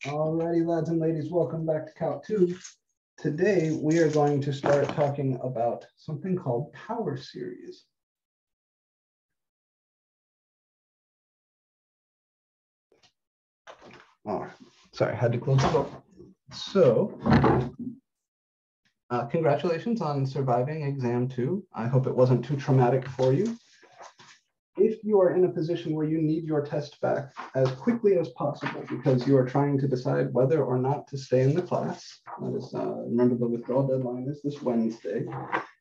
Alrighty, lads and ladies, welcome back to Calc 2. Today, we are going to start talking about something called power series. All right, sorry, I had to close the door. So, congratulations on surviving exam 2. I hope it wasn't too traumatic for you. If you are in a position where you need your test back as quickly as possible because you are trying to decide whether or not to stay in the class, that is, remember the withdrawal deadline is this Wednesday.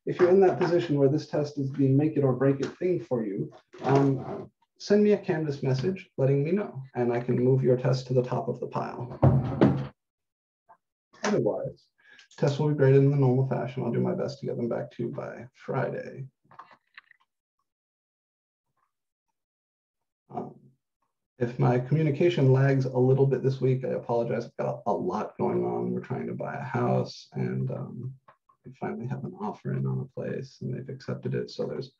If you're in that position where this test is the make it or break it thing for you, send me a Canvas message letting me know, and I can move your test to the top of the pile. Otherwise, tests will be graded in the normal fashion. I'll do my best to get them back to you by Friday. If my communication lags a little bit this week, I apologize. I've got a lot going on. We're trying to buy a house, and we finally have an offer in on a place, and they've accepted it. So there's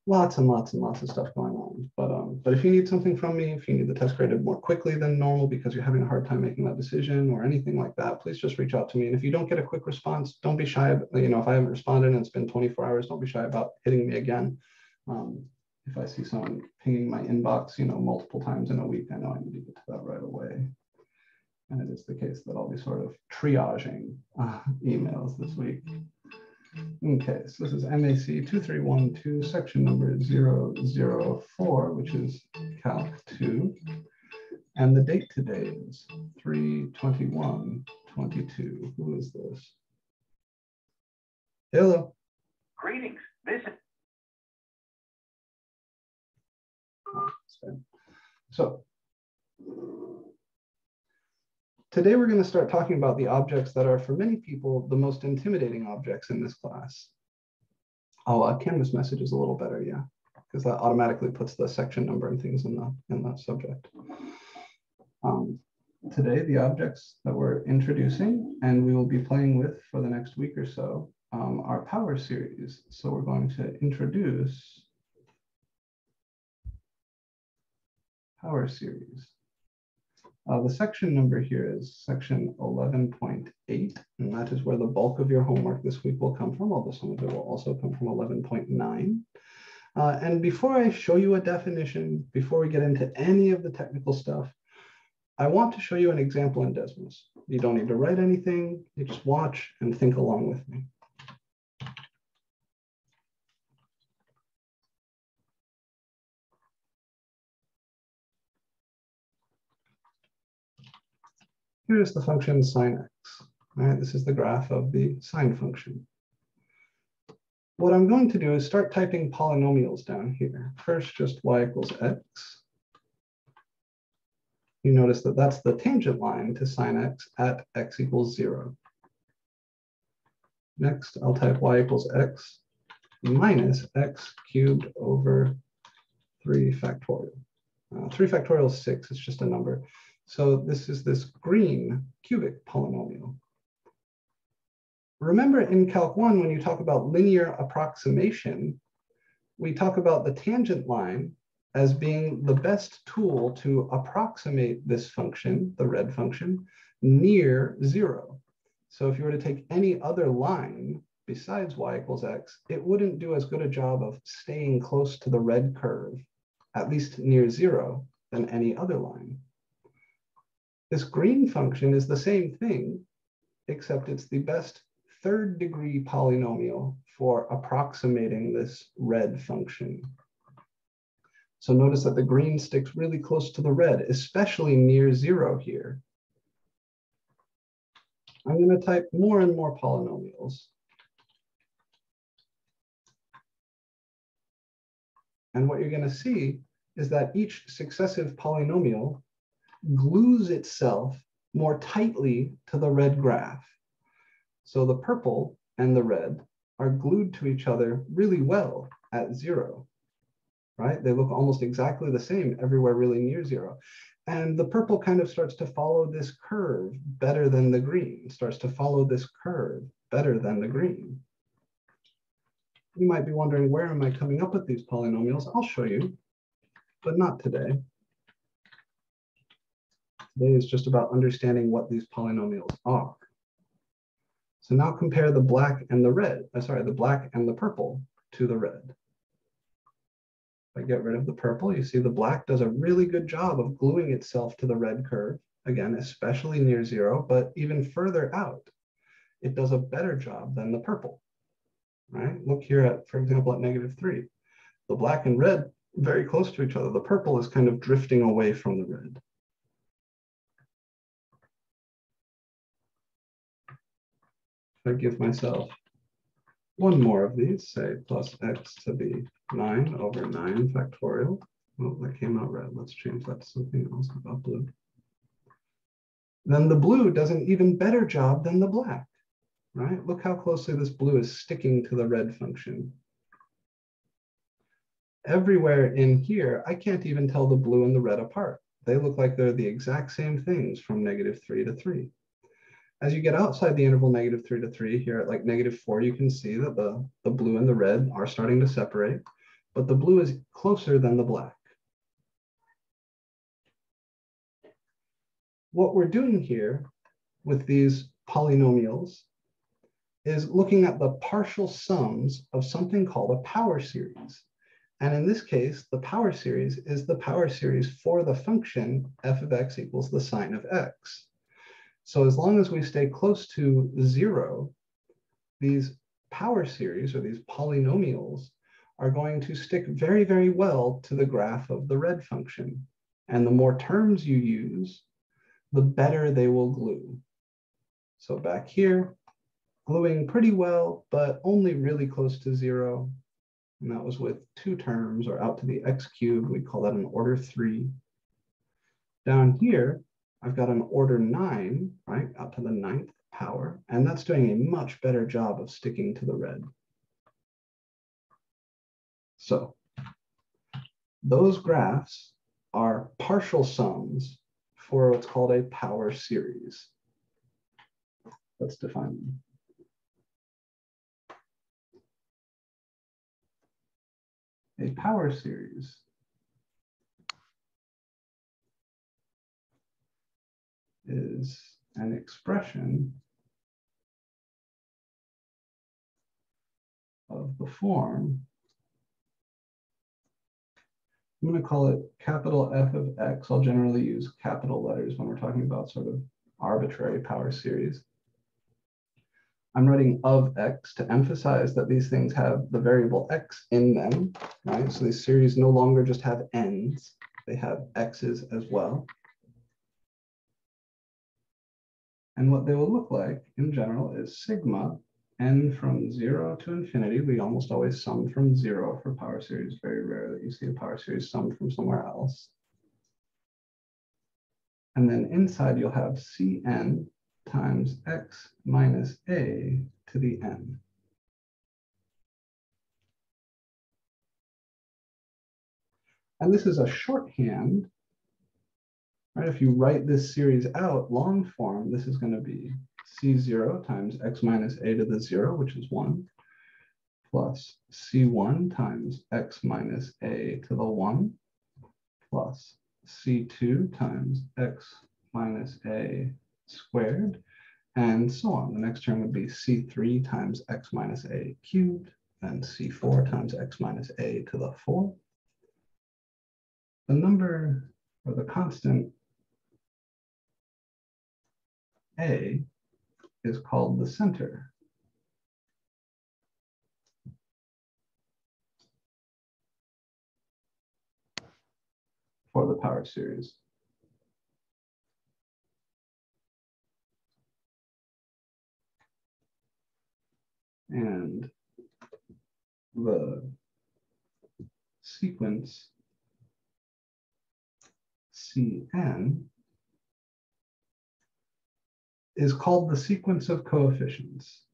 lots and lots and lots of stuff going on. But if you need something from me, if you need the test graded more quickly than normal because you're having a hard time making that decision or anything like that, please just reach out to me. And if you don't get a quick response, don't be shy. You know, if I haven't responded and it's been 24 hours, don't be shy about hitting me again. If I see someone pinging my inbox, you know, multiple times in a week, I know I need to get to that right away. And it is the case that I'll be sort of triaging emails this week. Okay, so this is MAC2312, section number 004, which is Calc 2. And the date today is 3/21/22. Who is this? Hello. Greetings. This is So today we're going to start talking about the objects that are, for many people, the most intimidating objects in this class. Oh, a Canvas message is a little better, yeah, because that automatically puts the section number and things in the subject. Today, the objects that we're introducing and we will be playing with for the next week or so are power series. So we're going to introduce power series. The section number here is section 11.8, and that is where the bulk of your homework this week will come from, although some of it will also come from 11.9. And before I show you a definition, before we get into any of the technical stuff, I want to show you an example in Desmos. You don't need to write anything, you just watch and think along with me. Here's the function sine x. All right, this is the graph of the sine function. What I'm going to do is start typing polynomials down here. First, just y equals x. You notice that that's the tangent line to sine x at x equals 0. Next, I'll type y equals x minus x cubed over 3 factorial. 3 factorial is 6, it's just a number. So this is this green cubic polynomial. Remember in Calc 1, when you talk about linear approximation, we talk about the tangent line as being the best tool to approximate this function, the red function, near 0. So if you were to take any other line besides y equals x, it wouldn't do as good a job of staying close to the red curve, at least near 0, than any other line. This green function is the same thing, except it's the best third-degree polynomial for approximating this red function. So notice that the green sticks really close to the red, especially near 0 here. I'm going to type more and more polynomials. And what you're going to see is that each successive polynomial glues itself more tightly to the red graph. So the purple and the red are glued to each other really well at 0, right? They look almost exactly the same everywhere really near 0. And the purple kind of starts to follow this curve better than the green, starts to follow this curve better than the green. You might be wondering, where am I coming up with these polynomials? I'll show you, but not today. today is just about understanding what these polynomials are. So now compare the black and the red, the black and the purple to the red. If I get rid of the purple, you see the black does a really good job of gluing itself to the red curve, again, especially near 0, but even further out, it does a better job than the purple, right? Look here at, for example, at -3. The black and red, very close to each other. The purple is kind of drifting away from the red. If I give myself one more of these, say plus x to the 9 over 9 factorial. Oh, that came out red. Let's change that to something else about blue. Then the blue does an even better job than the black, right? Look how closely this blue is sticking to the red function. Everywhere in here, I can't even tell the blue and the red apart. They look like they're the exact same things from -3 to 3. As you get outside the interval -3 to 3, here at like -4, you can see that the blue and the red are starting to separate, but the blue is closer than the black. What we're doing here with these polynomials is looking at the partial sums of something called a power series. And in this case, the power series is the power series for the function f of x equals the sine of x. So as long as we stay close to 0, these power series or these polynomials are going to stick very, very well to the graph of the red function. And the more terms you use, the better they will glue. So back here, gluing pretty well, but only really close to 0. And that was with 2 terms or out to the x cubed. We call that an order 3. Down here, I've got an order 9, right, out to the 9th power, and that's doing a much better job of sticking to the red. So those graphs are partial sums for what's called a power series. Let's define them. A power series is an expression of the form. I'm going to call it capital F of X. I'll generally use capital letters when we're talking about sort of arbitrary power series. I'm writing of X to emphasize that these things have the variable X in them, right? So these series no longer just have N's, they have X's as well. And what they will look like in general is sigma n from 0 to infinity. We almost always sum from 0 for power series. Very rare that you see a power series summed from somewhere else. And then inside you'll have Cn times x minus a to the n. And this is a shorthand, right? If you write this series out long form, this is going to be C0 times x minus a to the 0, which is 1, plus C1 times x minus a to the 1, plus C2 times x minus a squared, and so on. The next term would be C3 times x minus a cubed, and C4 times x minus a to the 4. The number, or the constant a, is called the center. For the power series. And the sequence Cn is called the sequence of coefficients.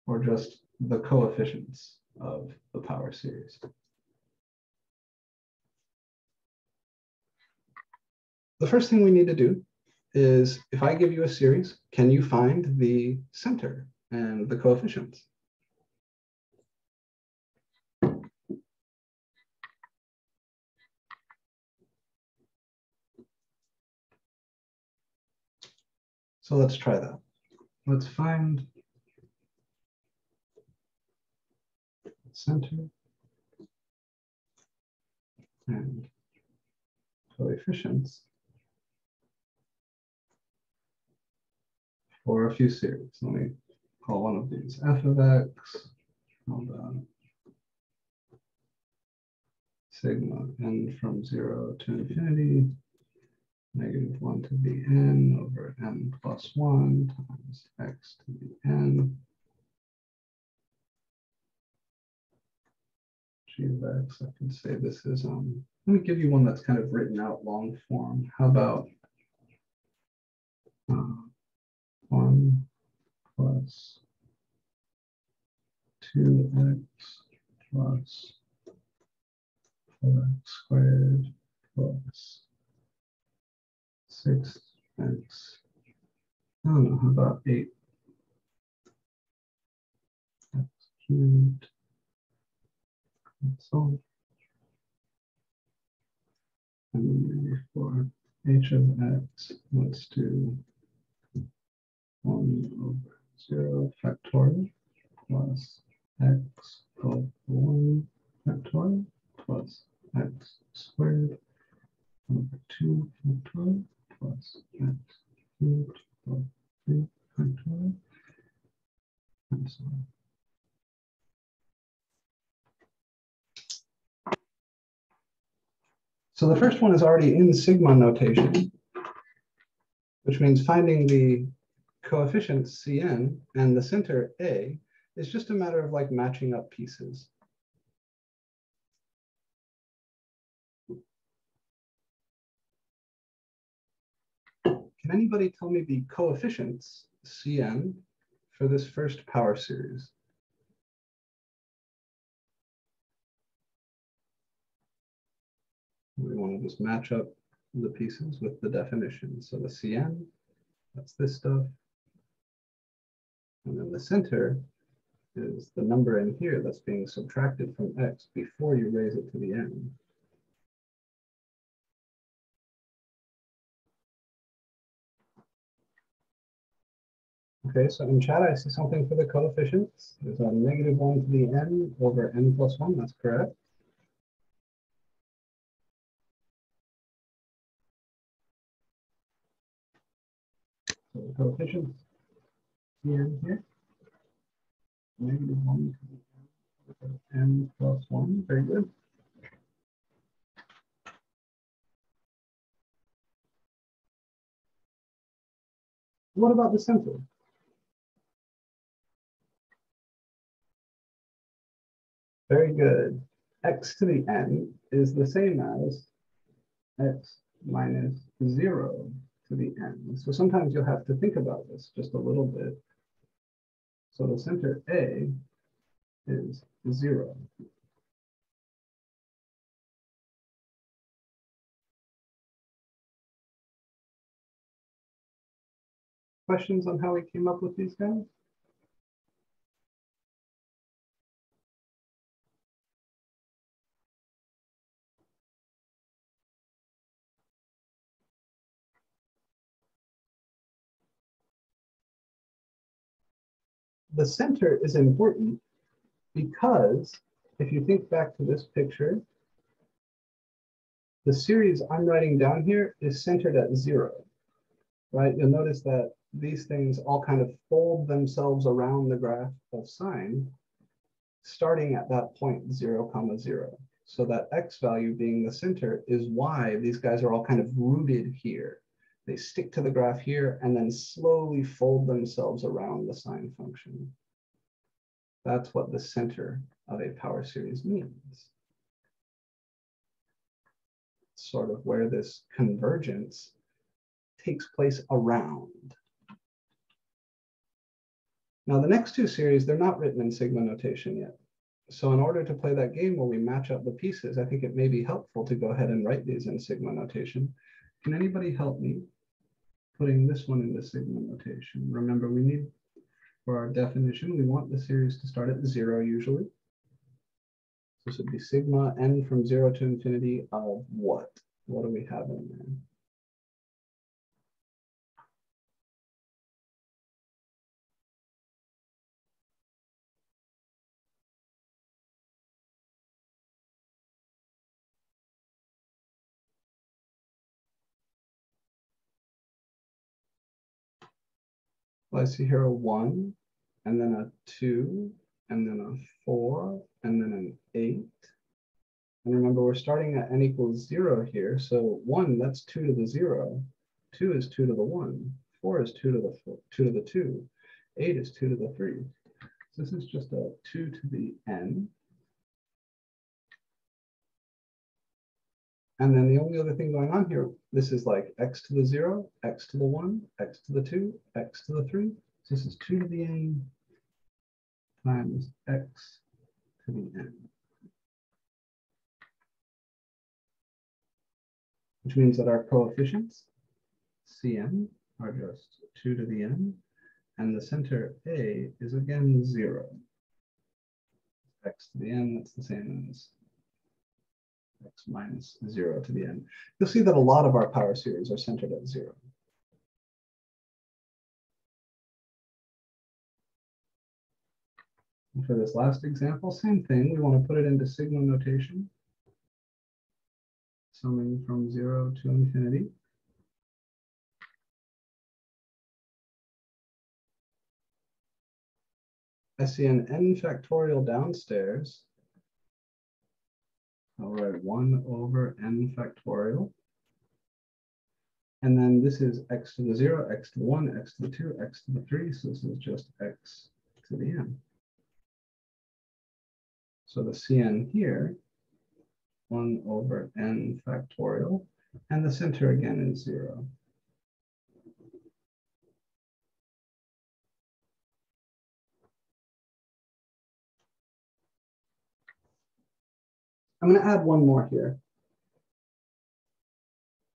Or just the coefficients of the power series. The first thing we need to do is if I give you a series, can you find the center and the coefficients? So let's try that. Let's find center and coefficients for a few series. Let me call one of these f of x. Hold on. Sigma n from 0 to infinity, -1 to the n over n plus 1 times x to the n. G of x, I can say this is, let me give you one that's kind of written out long form. How about 1 plus 2x plus 4x squared plus 6x. I don't know, how about 8x cubed? So, and then maybe for h of x, let's do 1 over 0 factorial plus x over 1 factorial plus x squared over 2 factorial plus x cubed plus 3 factorial, and so on. So the first one is already in sigma notation, which means finding the coefficients Cn and the center A is just a matter of like matching up pieces. Can anybody tell me the coefficients Cn for this first power series? We want to just match up the pieces with the definition. So the Cn, that's this stuff. And then the center is the number in here that's being subtracted from x before you raise it to the n. Okay, so in chat, I see something for the coefficients. There's a -1 to the n over n plus 1, that's correct. So the coefficients, Cn here, -1 to the n over n plus 1, very good. What about the center? Very good. X to the n is the same as x minus 0 to the n. So sometimes you'll have to think about this just a little bit. So the center A is 0. Questions on how we came up with these guys? The center is important because if you think back to this picture, the series I'm writing down here is centered at 0, right? You'll notice that these things all kind of fold themselves around the graph of sine, starting at that point 0, 0. So that x value being the center is why these guys are all kind of rooted here. They stick to the graph here and then slowly fold themselves around the sine function. That's what the center of a power series means. It's sort of where this convergence takes place around. Now the next two series, they're not written in sigma notation yet. So in order to play that game where we match up the pieces, I think it may be helpful to go ahead and write these in sigma notation. Can anybody help me putting this one into sigma notation. Remember, we need, for our definition, we want the series to start at 0 usually. So this would be sigma n from 0 to infinity of what? What do we have in there? Well, I see here a 1, and then a 2, and then a 4, and then an 8. And remember, we're starting at n equals 0 here. So 1, that's 2 to the 0. 2 is 2 to the 1. 4 is 2 to the 4, 2 to the 2. 8 is 2 to the 3. So this is just a 2 to the n. And then the only other thing going on here, this is like x to the 0, x to the 1, x to the 2, x to the 3. So this is 2 to the n times x to the n. Which means that our coefficients, Cn, are just 2 to the n, and the center A is again 0. X to the n, that's the same as x minus 0 to the n. You'll see that a lot of our power series are centered at 0. And for this last example, same thing. We want to put it into sigma notation, summing from 0 to infinity. I see an n factorial downstairs. I'll write 1 over n factorial. And then this is x to the 0, x to the 1, x to the 2, x to the 3. So this is just x to the n. So the Cn here, 1 over n factorial. And the center again is 0. I'm going to add one more here.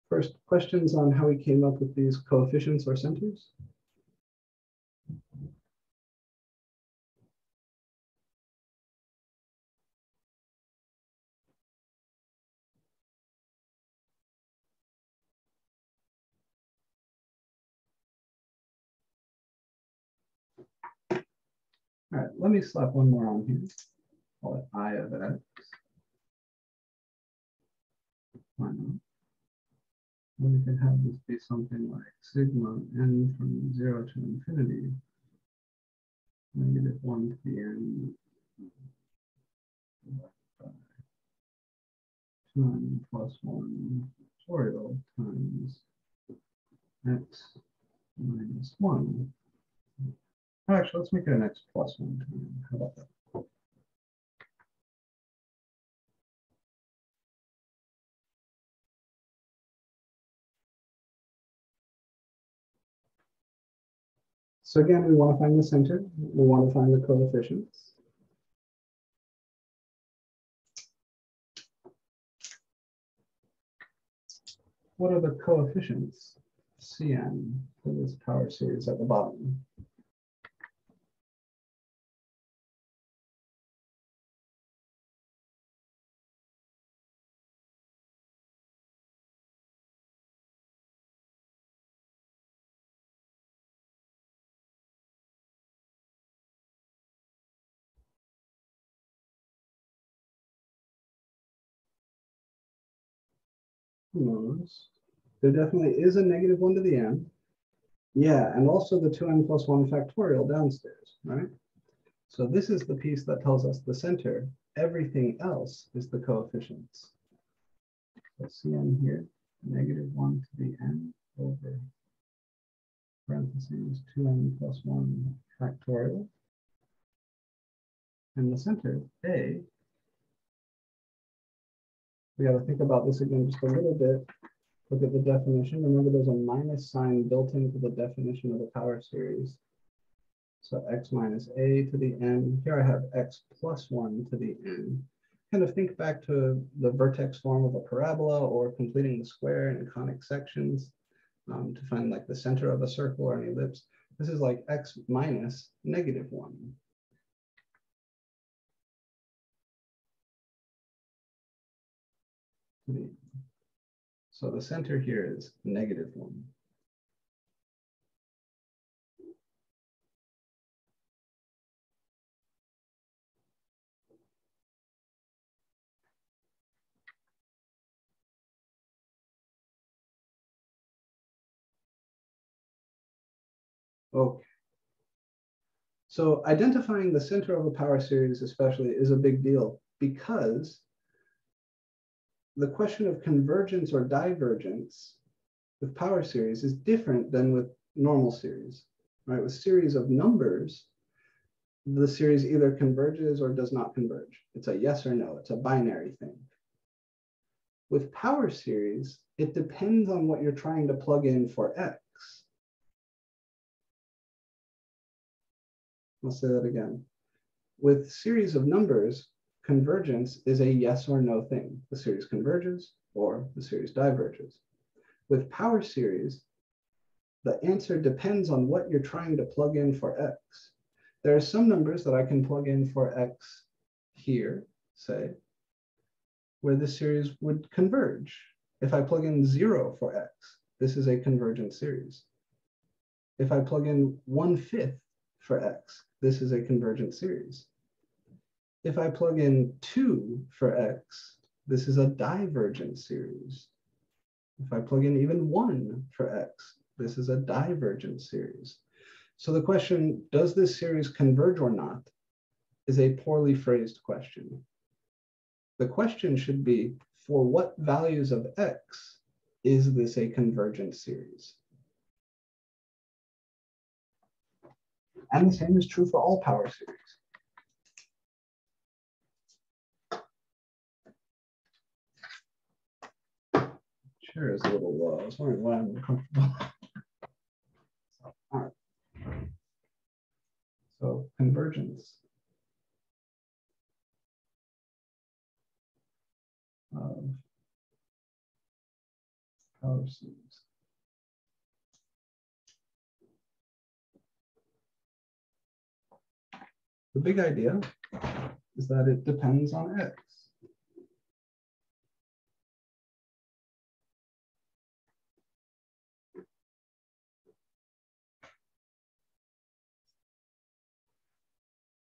First, questions on how we came up with these coefficients or centers? All right, let me slap one more on here. Call it I of x. Why not? And we can have this be something like sigma n from 0 to infinity, negative 1 to the n, 2n plus 1 factorial times x minus 1. Actually, let's make it an x plus 1 time. How about that? So again, we want to find the center. We want to find the coefficients. What are the coefficients, Cn, for this power series at the bottom? Who knows? There definitely is a negative 1 to the n. Yeah, and also the 2n plus 1 factorial downstairs, right? So this is the piece that tells us the center. Everything else is the coefficients. So Cn here, negative 1 to the n over parentheses 2n plus 1 factorial. And the center, A, we got to think about this again just a little bit. Look at the definition. Remember, there's a minus sign built into the definition of the power series. So x minus a to the n. Here I have x plus 1 to the n. Kind of think back to the vertex form of a parabola or completing the square in conic sections. to find like the center of a circle or an ellipse. This is like x minus -1. So the center here is -1. Okay. So identifying the center of a power series especially is a big deal because the question of convergence or divergence with power series is different than with normal series, right? With series of numbers, the series either converges or does not converge. It's a yes or no, it's a binary thing. With power series, it depends on what you're trying to plug in for x. I'll say that again. With series of numbers, convergence is a yes or no thing. The series converges or the series diverges. With power series, the answer depends on what you're trying to plug in for x. There are some numbers that I can plug in for x here, say, where the series would converge. If I plug in 0 for x, this is a convergent series. If I plug in 1/5 for x, this is a convergent series. If I plug in 2 for x, this is a divergent series. If I plug in even 1 for x, this is a divergent series. So the question, does this series converge or not, is a poorly phrased question. The question should be, for what values of x is this a convergent series? And the same is true for all power series. Chair is a little low. I was wondering why I'm uncomfortable. All right. So convergence of power series. The big idea is that it depends on x.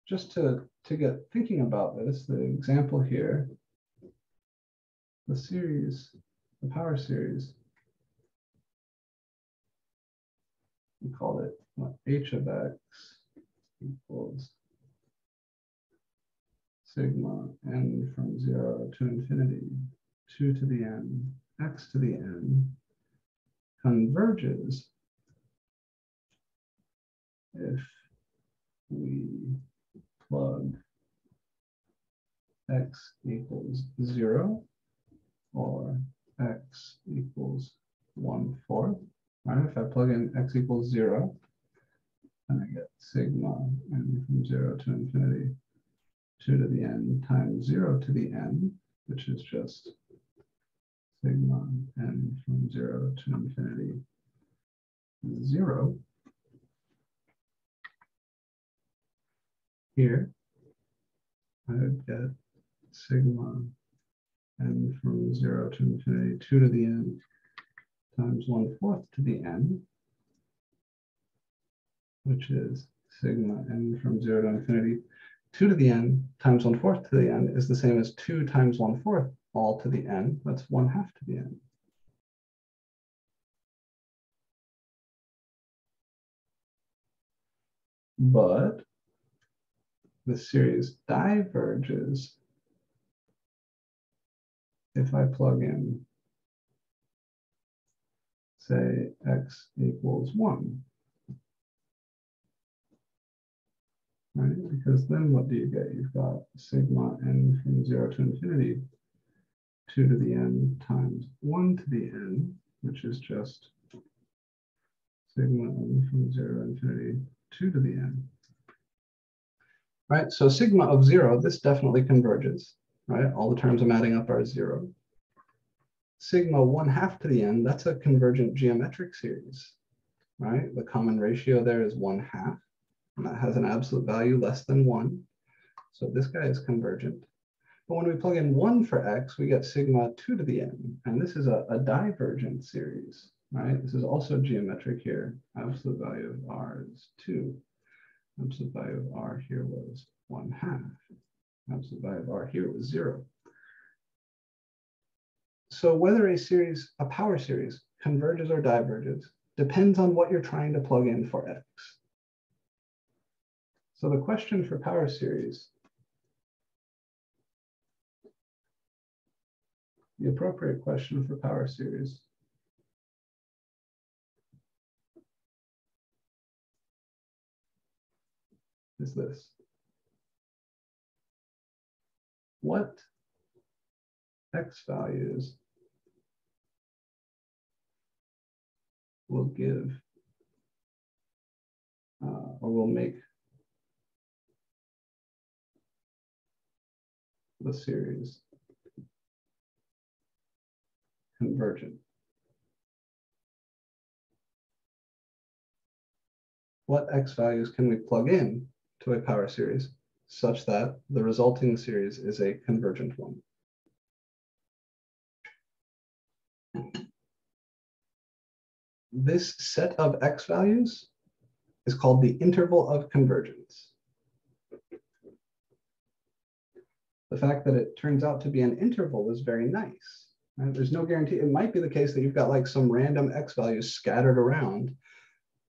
Just to get thinking about this, the example here, the series, the power series, we call it h of x equals sigma n from 0 to infinity, 2 to the n, x to the n, converges if we plug x equals 0 or x equals 1/4. Right? If I plug in x equals 0, then I get sigma n from 0 to infinity, 2 to the n times 0 to the n, which is just sigma n from 0 to infinity 0. Here, I would get sigma n from 0 to infinity 2 to the n times 1/4 to the n, which is sigma n from 0 to infinity 2 to the n times 1/4 to the n is the same as 2 times 1/4 all to the n. That's 1/2 to the n. But the series diverges if I plug in, say, x equals 1. Right? Because then what do you get? You've got sigma n from 0 to infinity 2 to the n times 1 to the n, which is just sigma n from 0 to infinity 2 to the n. Right, so sigma of 0, this definitely converges, right? All the terms I'm adding up are 0. sigma 1/2 to the n, that's a convergent geometric series, right? The common ratio there is 1/2, and that has an absolute value less than 1. So this guy is convergent. But when we plug in 1 for x, we get sigma 2 to the n, and this is a divergent series, right? This is also geometric here. Absolute value of r is 2. Absolute value of r here was 1/2. Absolute value of r here was 0. So whether a power series converges or diverges depends on what you're trying to plug in for x. So the question for power series, the appropriate question for power series is this. What x values will give or will make the series convergent? What x values can we plug in to a power series such that the resulting series is a convergent one? This set of x values is called the interval of convergence. The fact that it turns out to be an interval is very nice. Right? There's no guarantee. It might be the case that you've got like some random x values scattered around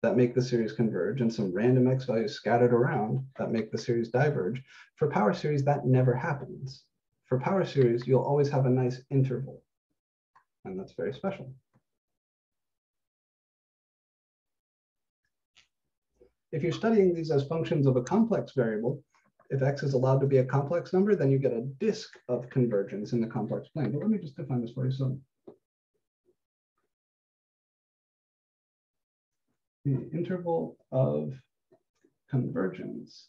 that make the series converge, and some random x values scattered around that make the series diverge. For power series, that never happens. For power series, you'll always have a nice interval, and that's very special. If you're studying these as functions of a complex variable, if x is allowed to be a complex number, then you get a disk of convergence in the complex plane. But let me just define this for you. So the interval of convergence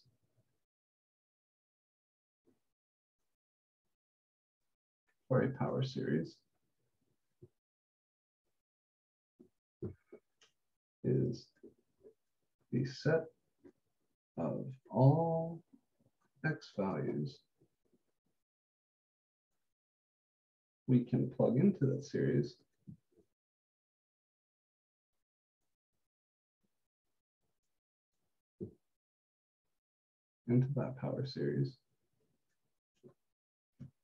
for a power series is the set of all x values we can plug into that series into that power series,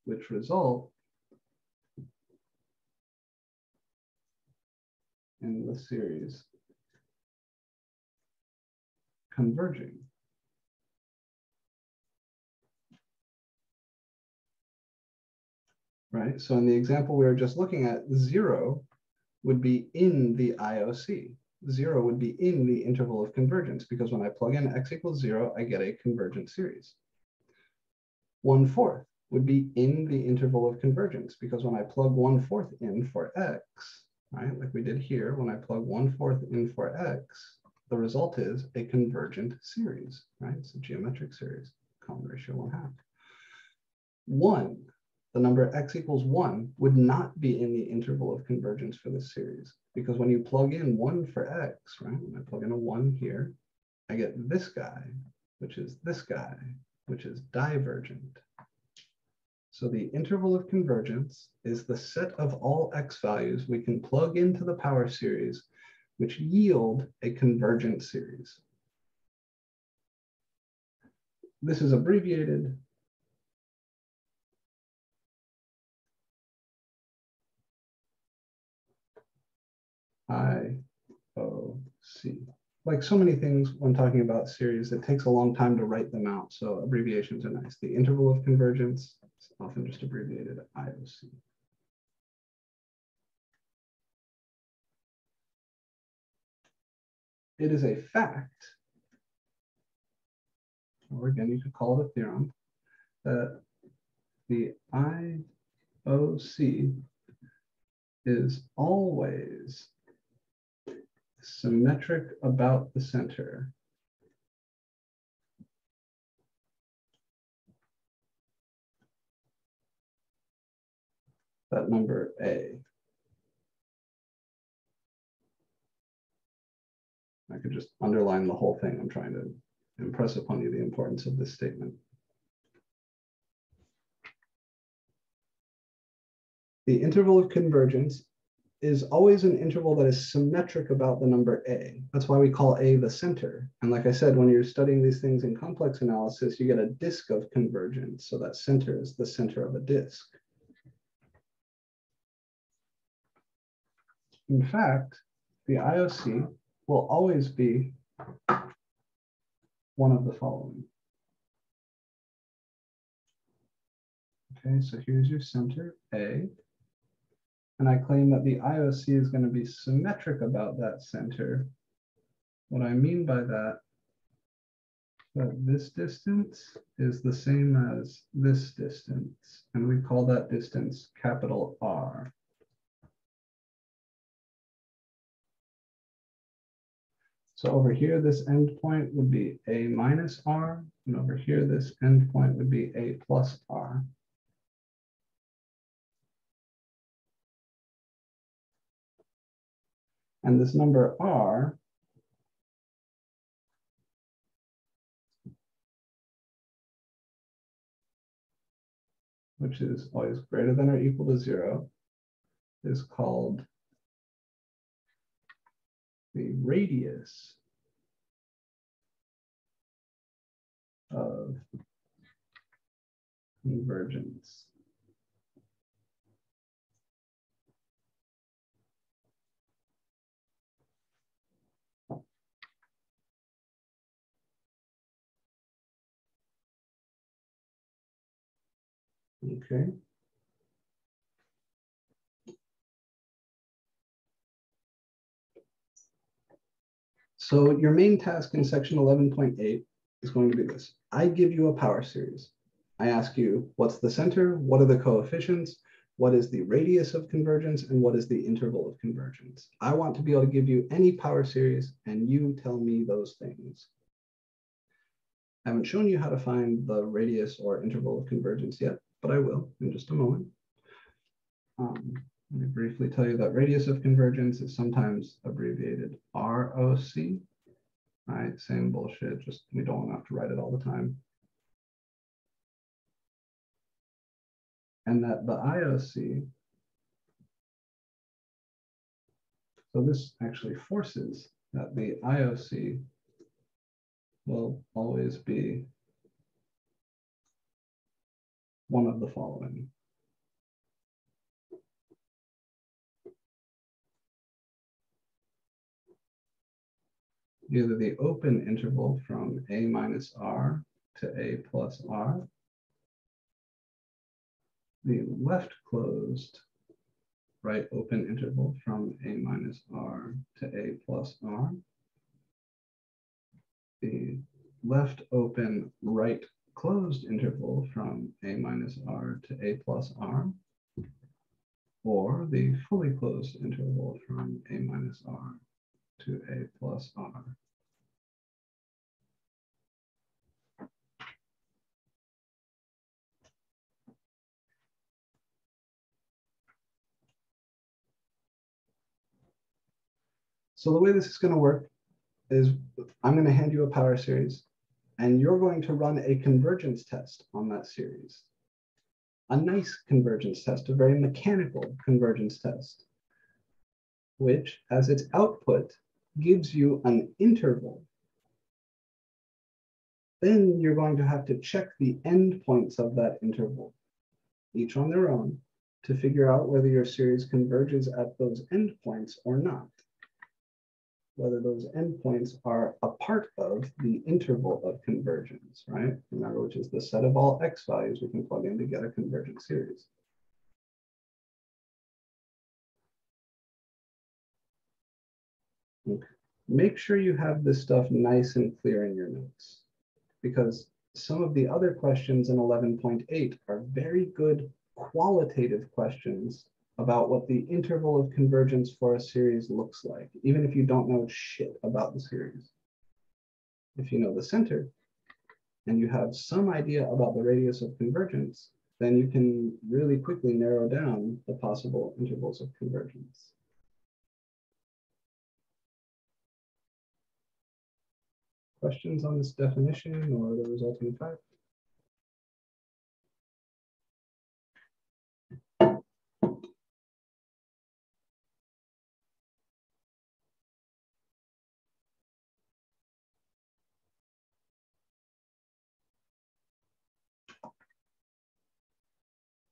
which result in the series converging. Right? So in the example we were just looking at, 0 would be in the IOC. 0 would be in the interval of convergence, because when I plug in x equals 0, I get a convergent series. 1/4 would be in the interval of convergence, because when I plug 1/4 in for x, right, like we did here, when I plug 1/4 in for x, the result is a convergent series, right? It's a geometric series, common ratio 1/2. 1, the number x equals 1 would not be in the interval of convergence for this series, because when you plug in 1 for x, right, when I plug in a 1 here, I get this guy, which is this guy, which is divergent. So the interval of convergence is the set of all x values we can plug into the power series, which yield a convergent series. This is abbreviated IOC. Like so many things when talking about series, it takes a long time to write them out. So abbreviations are nice. The interval of convergence is often just abbreviated IOC. It is a fact, or again, you could call it a theorem, that the IOC is always symmetric about the center. That number A. I could just underline the whole thing. I'm trying to impress upon you the importance of this statement. The interval of convergence is always an interval that is symmetric about the number a. That's why we call a the center. And like I said, when you're studying these things in complex analysis, you get a disk of convergence. So that center is the center of a disk. In fact, the IOC will always be one of the following. Okay, so here's your center, A. And I claim that the IOC is going to be symmetric about that center. What I mean by that this distance is the same as this distance, and we call that distance capital R. So over here, this endpoint would be A minus R, and over here, this endpoint would be A plus R. And this number R which is always greater than or equal to 0, is called the radius of convergence. Okay. So your main task in section 11.8 is going to be this. I give you a power series. I ask you, what's the center? What are the coefficients? What is the radius of convergence? And what is the interval of convergence? I want to be able to give you any power series and you tell me those things. I haven't shown you how to find the radius or interval of convergence yet, but I will in just a moment. Let me briefly tell you that radius of convergence is sometimes abbreviated ROC. All right, same bullshit, just we don't have to write it all the time. And that the IOC, so this actually forces that the IOC will always be one of the following. Either the open interval from A minus R to A plus R, the left closed right open interval from A minus R to A plus R, the left open right closed interval from A minus R to A plus R, or the fully closed interval from A minus R to A plus R. So the way this is going to work is I'm going to hand you a power series, and you're going to run a convergence test on that series. A nice convergence test, a very mechanical convergence test, which as its output gives you an interval. Then you're going to have to check the endpoints of that interval, each on their own, to figure out whether your series converges at those endpoints or not. Whether those endpoints are a part of the interval of convergence, right? Remember, which is the set of all x values we can plug in to get a convergent series. Okay. Make sure you have this stuff nice and clear in your notes, because some of the other questions in 11.8 are very good qualitative questions about what the interval of convergence for a series looks like, even if you don't know shit about the series. If you know the center and you have some idea about the radius of convergence, then you can really quickly narrow down the possible intervals of convergence. Questions on this definition or the resulting fact?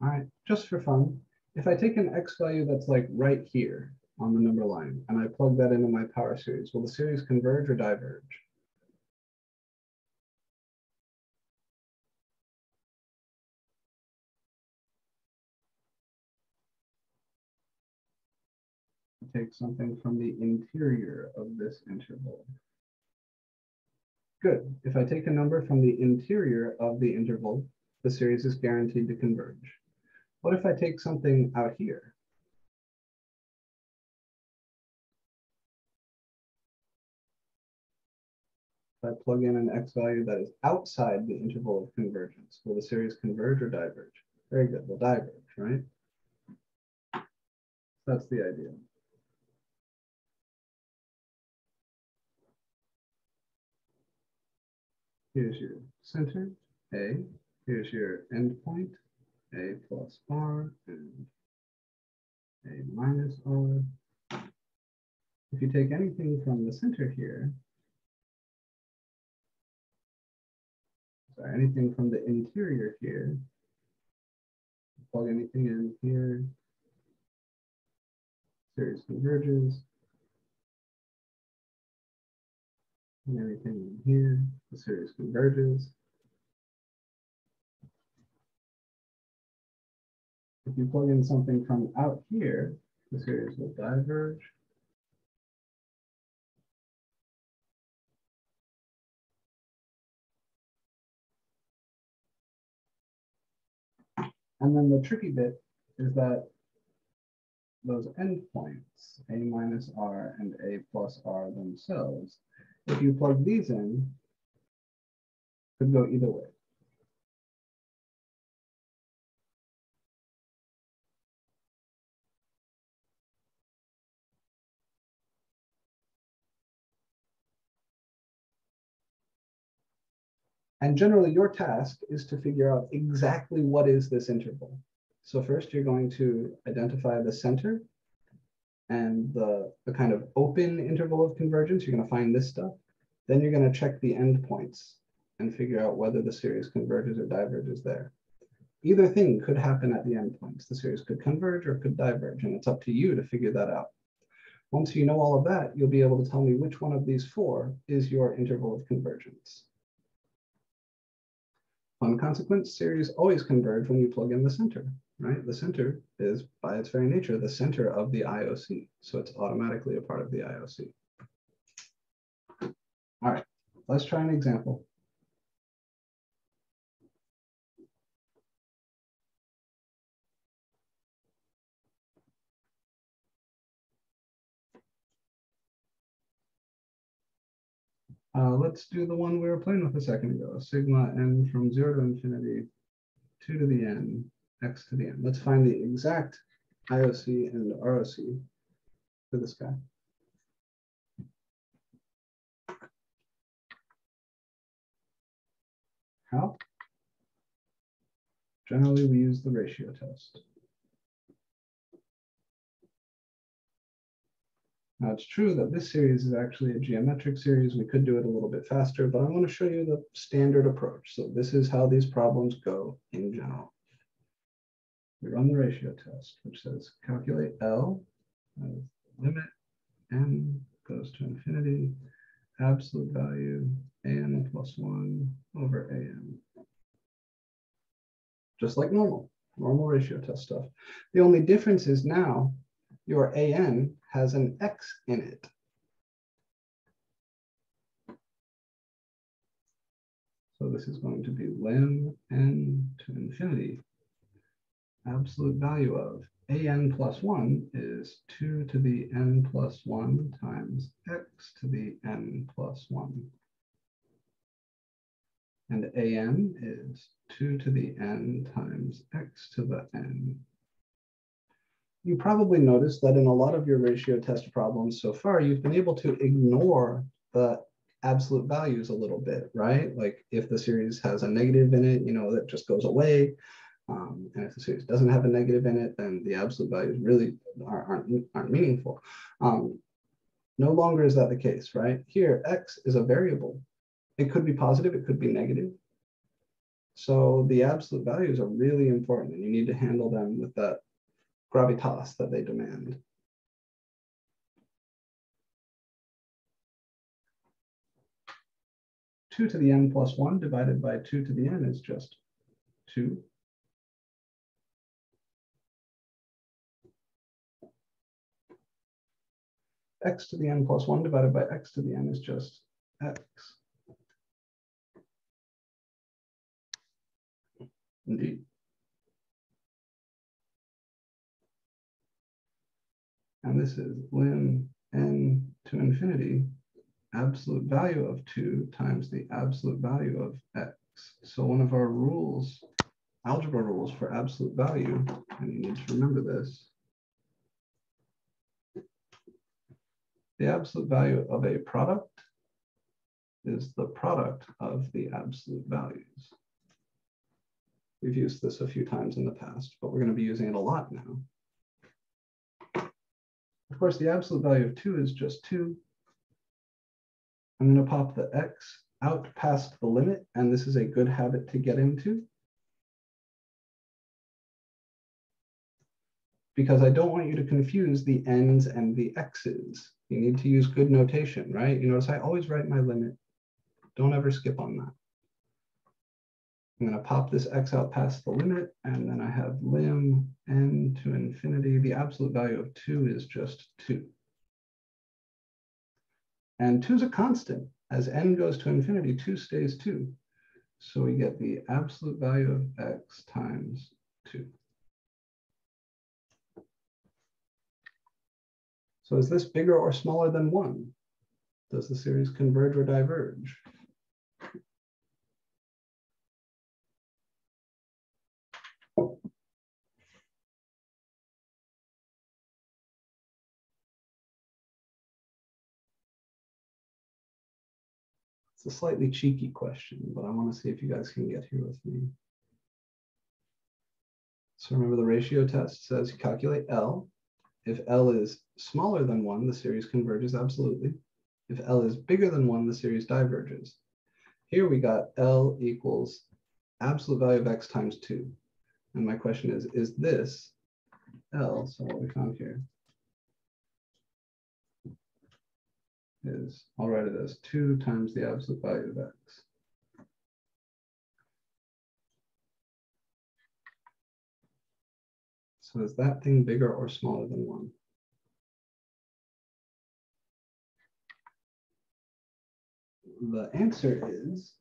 All right, just for fun, if I take an x value that's like right here on the number line and I plug that into my power series, will the series converge or diverge? Take something from the interior of this interval. Good. If I take a number from the interior of the interval, the series is guaranteed to converge. What if I take something out here? If I plug in an x value that is outside the interval of convergence, will the series converge or diverge? Very good, will diverge, right? That's the idea. Here's your center, A. Here's your endpoint, A plus R and A minus R. If you take anything from the center here, sorry, anything from the interior here, plug anything in here, series converges. And anything in here, the series converges. If you plug in something from out here, the series will diverge. And then the tricky bit is that those endpoints, A minus R and A plus R themselves, if you plug these in, could go either way. And generally your task is to figure out exactly what is this interval. So first you're going to identify the center and the kind of open interval of convergence. You're going to find this stuff. Then you're going to check the endpoints and figure out whether the series converges or diverges there. Either thing could happen at the endpoints. The series could converge or could diverge, and it's up to you to figure that out. Once you know all of that, you'll be able to tell me which one of these four is your interval of convergence. Fun consequence, series always converge when you plug in the center, right? The center is, by its very nature, the center of the IOC. So it's automatically a part of the IOC. All right, let's try an example. Let's do the one we were playing with a second ago, sigma n from 0 to infinity, 2 to the n, x to the n. Let's find the exact IOC and ROC for this guy. How? Generally, we use the ratio test. Now, it's true that this series is actually a geometric series. We could do it a little bit faster, but I want to show you the standard approach. So this is how these problems go in general. We run the ratio test, which says calculate L as limit n goes to infinity, absolute value an plus 1 over an. Just like normal ratio test stuff. The only difference is now your an has an x in it. So this is going to be lim n to infinity. Absolute value of an plus 1 is 2 to the n plus 1 times x to the n plus 1. And an is 2 to the n times x to the n. You probably noticed that in a lot of your ratio test problems so far, you've been able to ignore the absolute values a little bit, right? Like if the series has a negative in it, that just goes away. And if the series doesn't have a negative in it, then the absolute values really aren't meaningful. No longer is that the case, right? Here, x is a variable. It could be positive, it could be negative. So the absolute values are really important, and you need to handle them with that gravitas that they demand. Two to the n plus 1 divided by 2 to the n is just 2. X to the n plus 1 divided by x to the n is just x. Indeed. And this is lim n to infinity, absolute value of 2 times the absolute value of x. So one of our rules, algebra rules for absolute value, and you need to remember this, the absolute value of a product is the product of the absolute values. We've used this a few times in the past, but we're going to be using it a lot now. Of course, the absolute value of 2 is just 2. I'm going to pop the x out past the limit, and this is a good habit to get into, because I don't want you to confuse the n's and the x's. You need to use good notation, right? You notice I always write my limit. Don't ever skip on that. I'm going to pop this x out past the limit, and then I have lim n to infinity. The absolute value of 2 is just 2. And 2 is a constant. As n goes to infinity, 2 stays 2. So we get the absolute value of x times 2. So is this bigger or smaller than 1? Does the series converge or diverge? It's a slightly cheeky question, but I want to see if you guys can get here with me. So remember the ratio test says you calculate L. If L is smaller than 1, the series converges absolutely. If L is bigger than 1, the series diverges. Here we got L equals absolute value of x times 2. And my question is this L, so what we found here is, I'll write it as 2 times the absolute value of x. So is that thing bigger or smaller than 1? The answer is,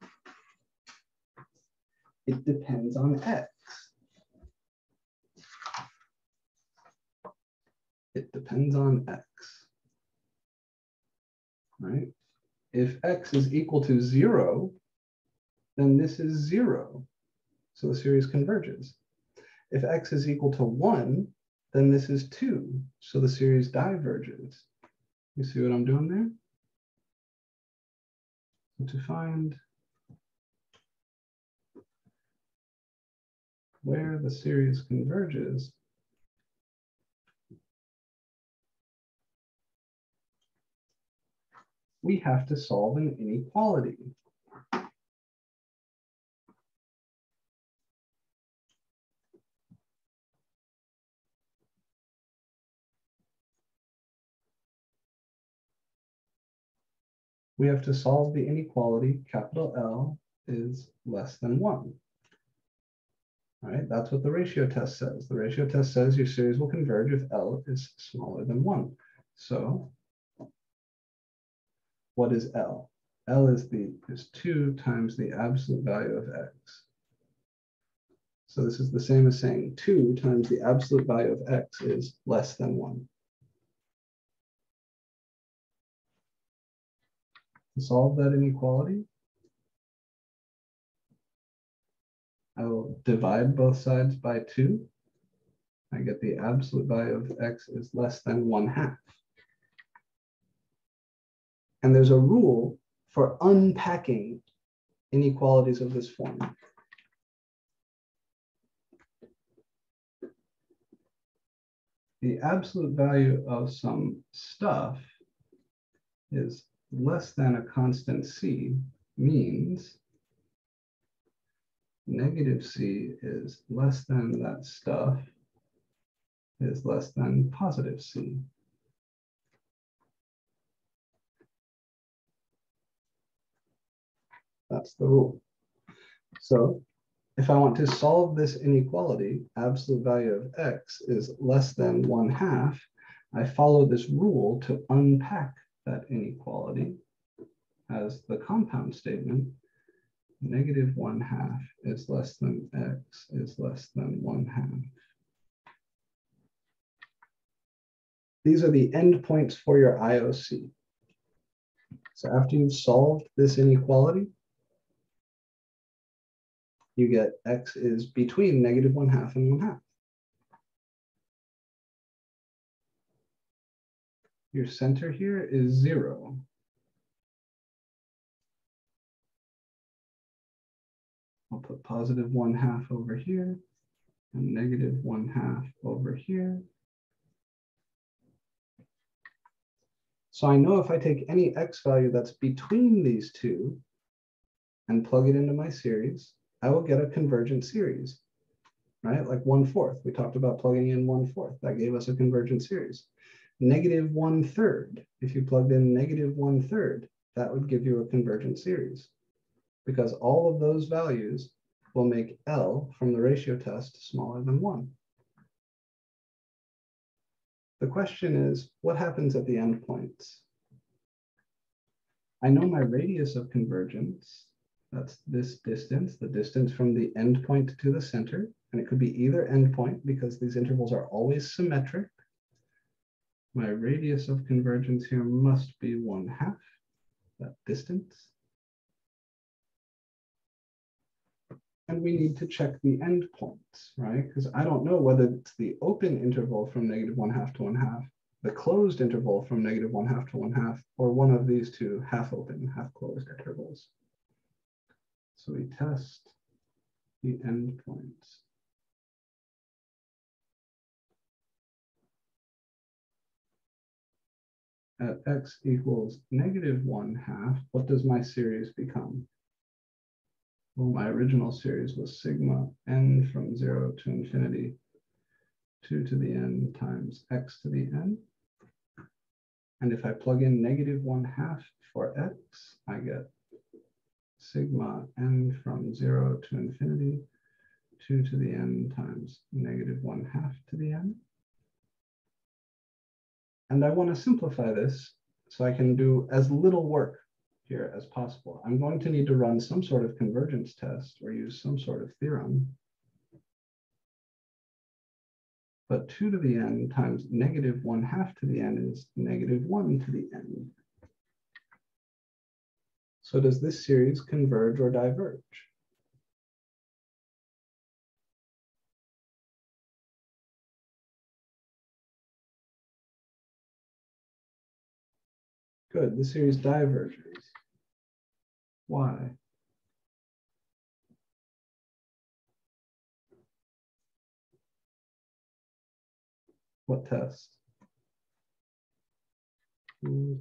it depends on x. It depends on x, right? If x is equal to 0, then this is 0. So the series converges. If x is equal to 1, then this is 2. So the series diverges. You see what I'm doing there? So to find where the series converges, we have to solve an inequality. We have to solve the inequality, capital L is less than 1. All right, that's what the ratio test says. The ratio test says your series will converge if L is smaller than 1. So what is L? L is 2 times the absolute value of x. So this is the same as saying 2 times the absolute value of x is less than 1. To solve that inequality, I will divide both sides by 2. I get the absolute value of x is less than 1/2. And there's a rule for unpacking inequalities of this form. The absolute value of some stuff is less than a constant C means negative C is less than that stuff is less than positive C. That's the rule. So if I want to solve this inequality, absolute value of X is less than 1/2, I follow this rule to unpack that inequality as the compound statement. Negative 1/2 is less than X is less than 1/2. These are the endpoints for your IOC. So after you've solved this inequality, you get X is between negative 1/2 and 1/2. Your center here is 0. I'll put positive 1/2 over here and negative 1/2 over here. So I know if I take any X value that's between these two and plug it into my series, I will get a convergent series, right? Like 1/4. We talked about plugging in 1/4. That gave us a convergent series. Negative 1/3. If you plugged in negative 1/3, that would give you a convergent series, because all of those values will make L from the ratio test smaller than 1. The question is, what happens at the endpoints? I know my radius of convergence. That's this distance, the distance from the endpoint to the center. And it could be either endpoint because these intervals are always symmetric. My radius of convergence here must be 1/2, that distance. And we need to check the endpoints, right? Because I don't know whether it's the open interval from negative 1/2 to 1/2, the closed interval from negative 1/2 to 1/2, or one of these two half open, half closed intervals. So we test the endpoints. At X equals negative 1/2, what does my series become? Well, my original series was sigma n from 0 to infinity, 2 to the n times x to the n. And if I plug in negative 1/2 for x, I get sigma n from 0 to infinity, 2 to the n times negative 1/2 to the n. And I want to simplify this so I can do as little work here as possible. I'm going to need to run some sort of convergence test or use some sort of theorem. But 2 to the n times negative 1/2 to the n is negative 1 to the n. So does this series converge or diverge? Good, the series diverges. Why? What test?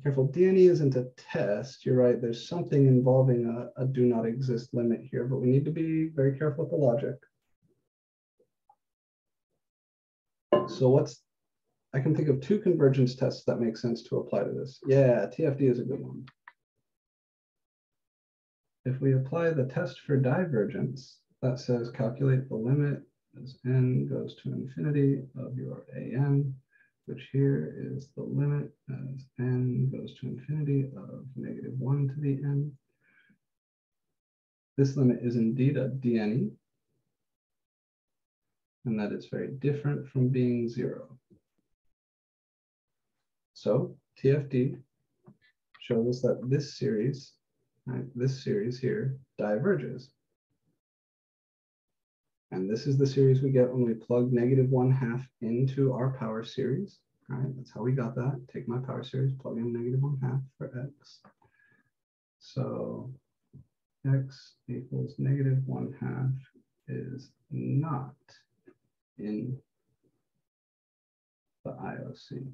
Careful, DNE isn't a test. You're right, there's something involving a do not exist limit here, but we need to be very careful with the logic. So I can think of two convergence tests that make sense to apply to this. Yeah, TFD is a good one. If we apply the test for divergence, that says calculate the limit as n goes to infinity of your an, which here is the limit as n goes to infinity of negative 1 to the n. This limit is indeed a DNE, and that it's very different from being 0. So TFD shows us that this series, right, this series here, diverges. And this is the series we get when we plug negative 1/2 into our power series. All right, that's how we got that. Take my power series, plug in negative 1/2 for x. So x equals -1/2 is not in the IOC.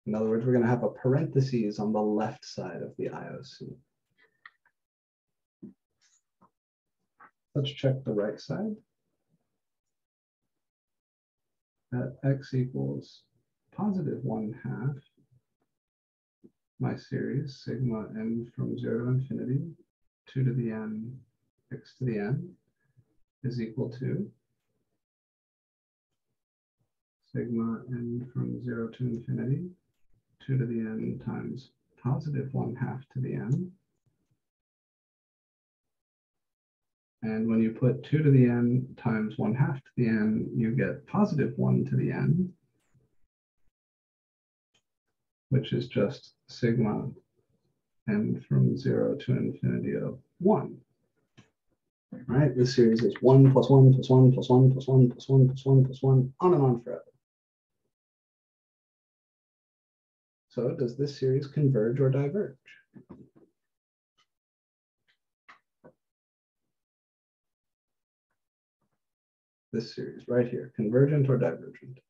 In other words, we're going to have a parentheses on the left side of the IOC. Let's check the right side. At x equals +1/2, my series, sigma n from 0 to infinity, 2 to the n, x to the n, is equal to sigma n from 0 to infinity, 2 to the n times +1/2 to the n. And when you put 2 to the n times 1/2 to the n, you get +1 to the n, which is just sigma n from 0 to infinity of 1. Right? This series is 1 plus 1 plus 1 plus 1 plus 1 plus 1 plus 1 plus 1, on and on forever. So does this series converge or diverge? This series right here, convergent or divergent?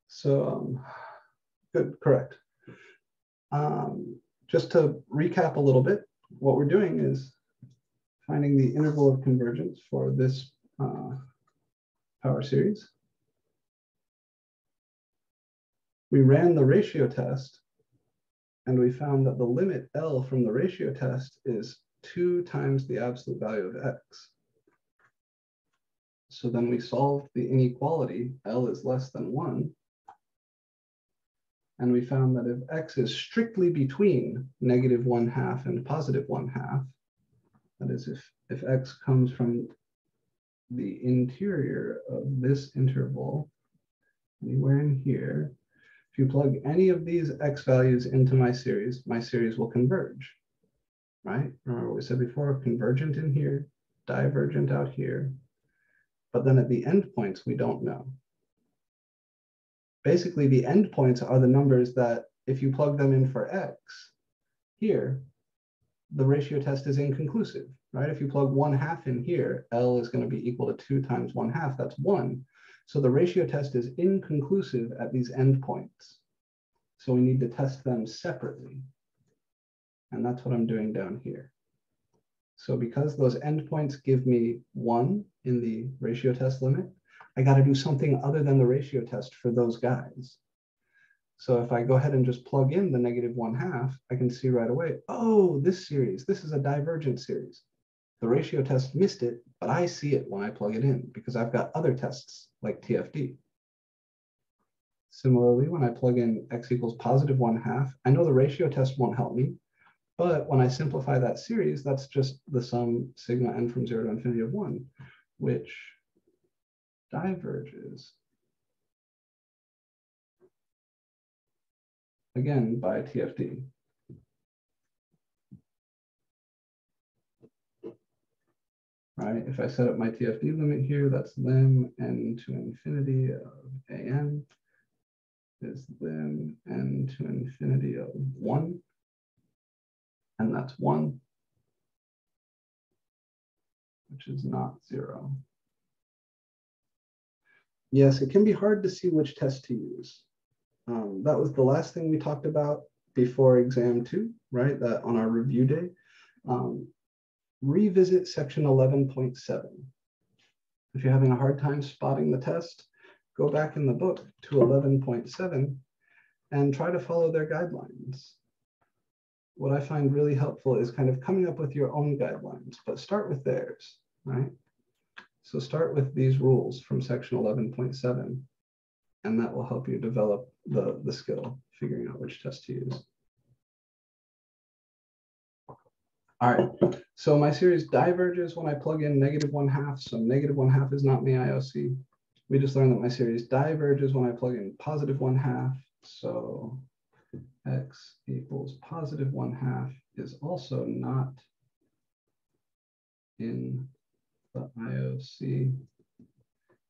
So good, correct. Just to recap a little bit, what we're doing is finding the interval of convergence for this power series. We ran the ratio test, and we found that the limit L from the ratio test is 2 times the absolute value of x. So then we solved the inequality, L is less than 1. And we found that if x is strictly between -1/2 and +1/2, that is, if x comes from the interior of this interval, anywhere in here, if you plug any of these x values into my series will converge, right? Remember what we said before, convergent in here, divergent out here. But then at the endpoints, we don't know. Basically, the endpoints are the numbers that if you plug them in for x, here, the ratio test is inconclusive, right? If you plug 1/2 in here, L is going to be equal to 2 times 1/2, that's 1. So the ratio test is inconclusive at these endpoints. So we need to test them separately. And that's what I'm doing down here. So because those endpoints give me 1 in the ratio test limit, I got to do something other than the ratio test for those guys. So if I go ahead and just plug in the -1/2, I can see right away, oh, this series, this is a divergent series. The ratio test missed it, but I see it when I plug it in because I've got other tests like TFD. Similarly, when I plug in x equals +1/2, I know the ratio test won't help me, but when I simplify that series, that's just the sum sigma n from 0 to infinity of 1, which diverges, again, by TFD. Right, if I set up my TFD limit here, that's lim n to infinity of an is lim n to infinity of 1, and that's 1, which is not 0. Yes, it can be hard to see which test to use. That was the last thing we talked about before exam 2, right? That on our review day. Revisit section 11.7. If you're having a hard time spotting the test, go back in the book to 11.7 and try to follow their guidelines. What I find really helpful is kind of coming up with your own guidelines, but start with theirs, right? So start with these rules from section 11.7, and that will help you develop the skill, figuring out which test to use. All right, so my series diverges when I plug in -1/2, so -1/2 is not my IOC. We just learned that my series diverges when I plug in +1/2, so x equals +1/2 is also not in the IOC.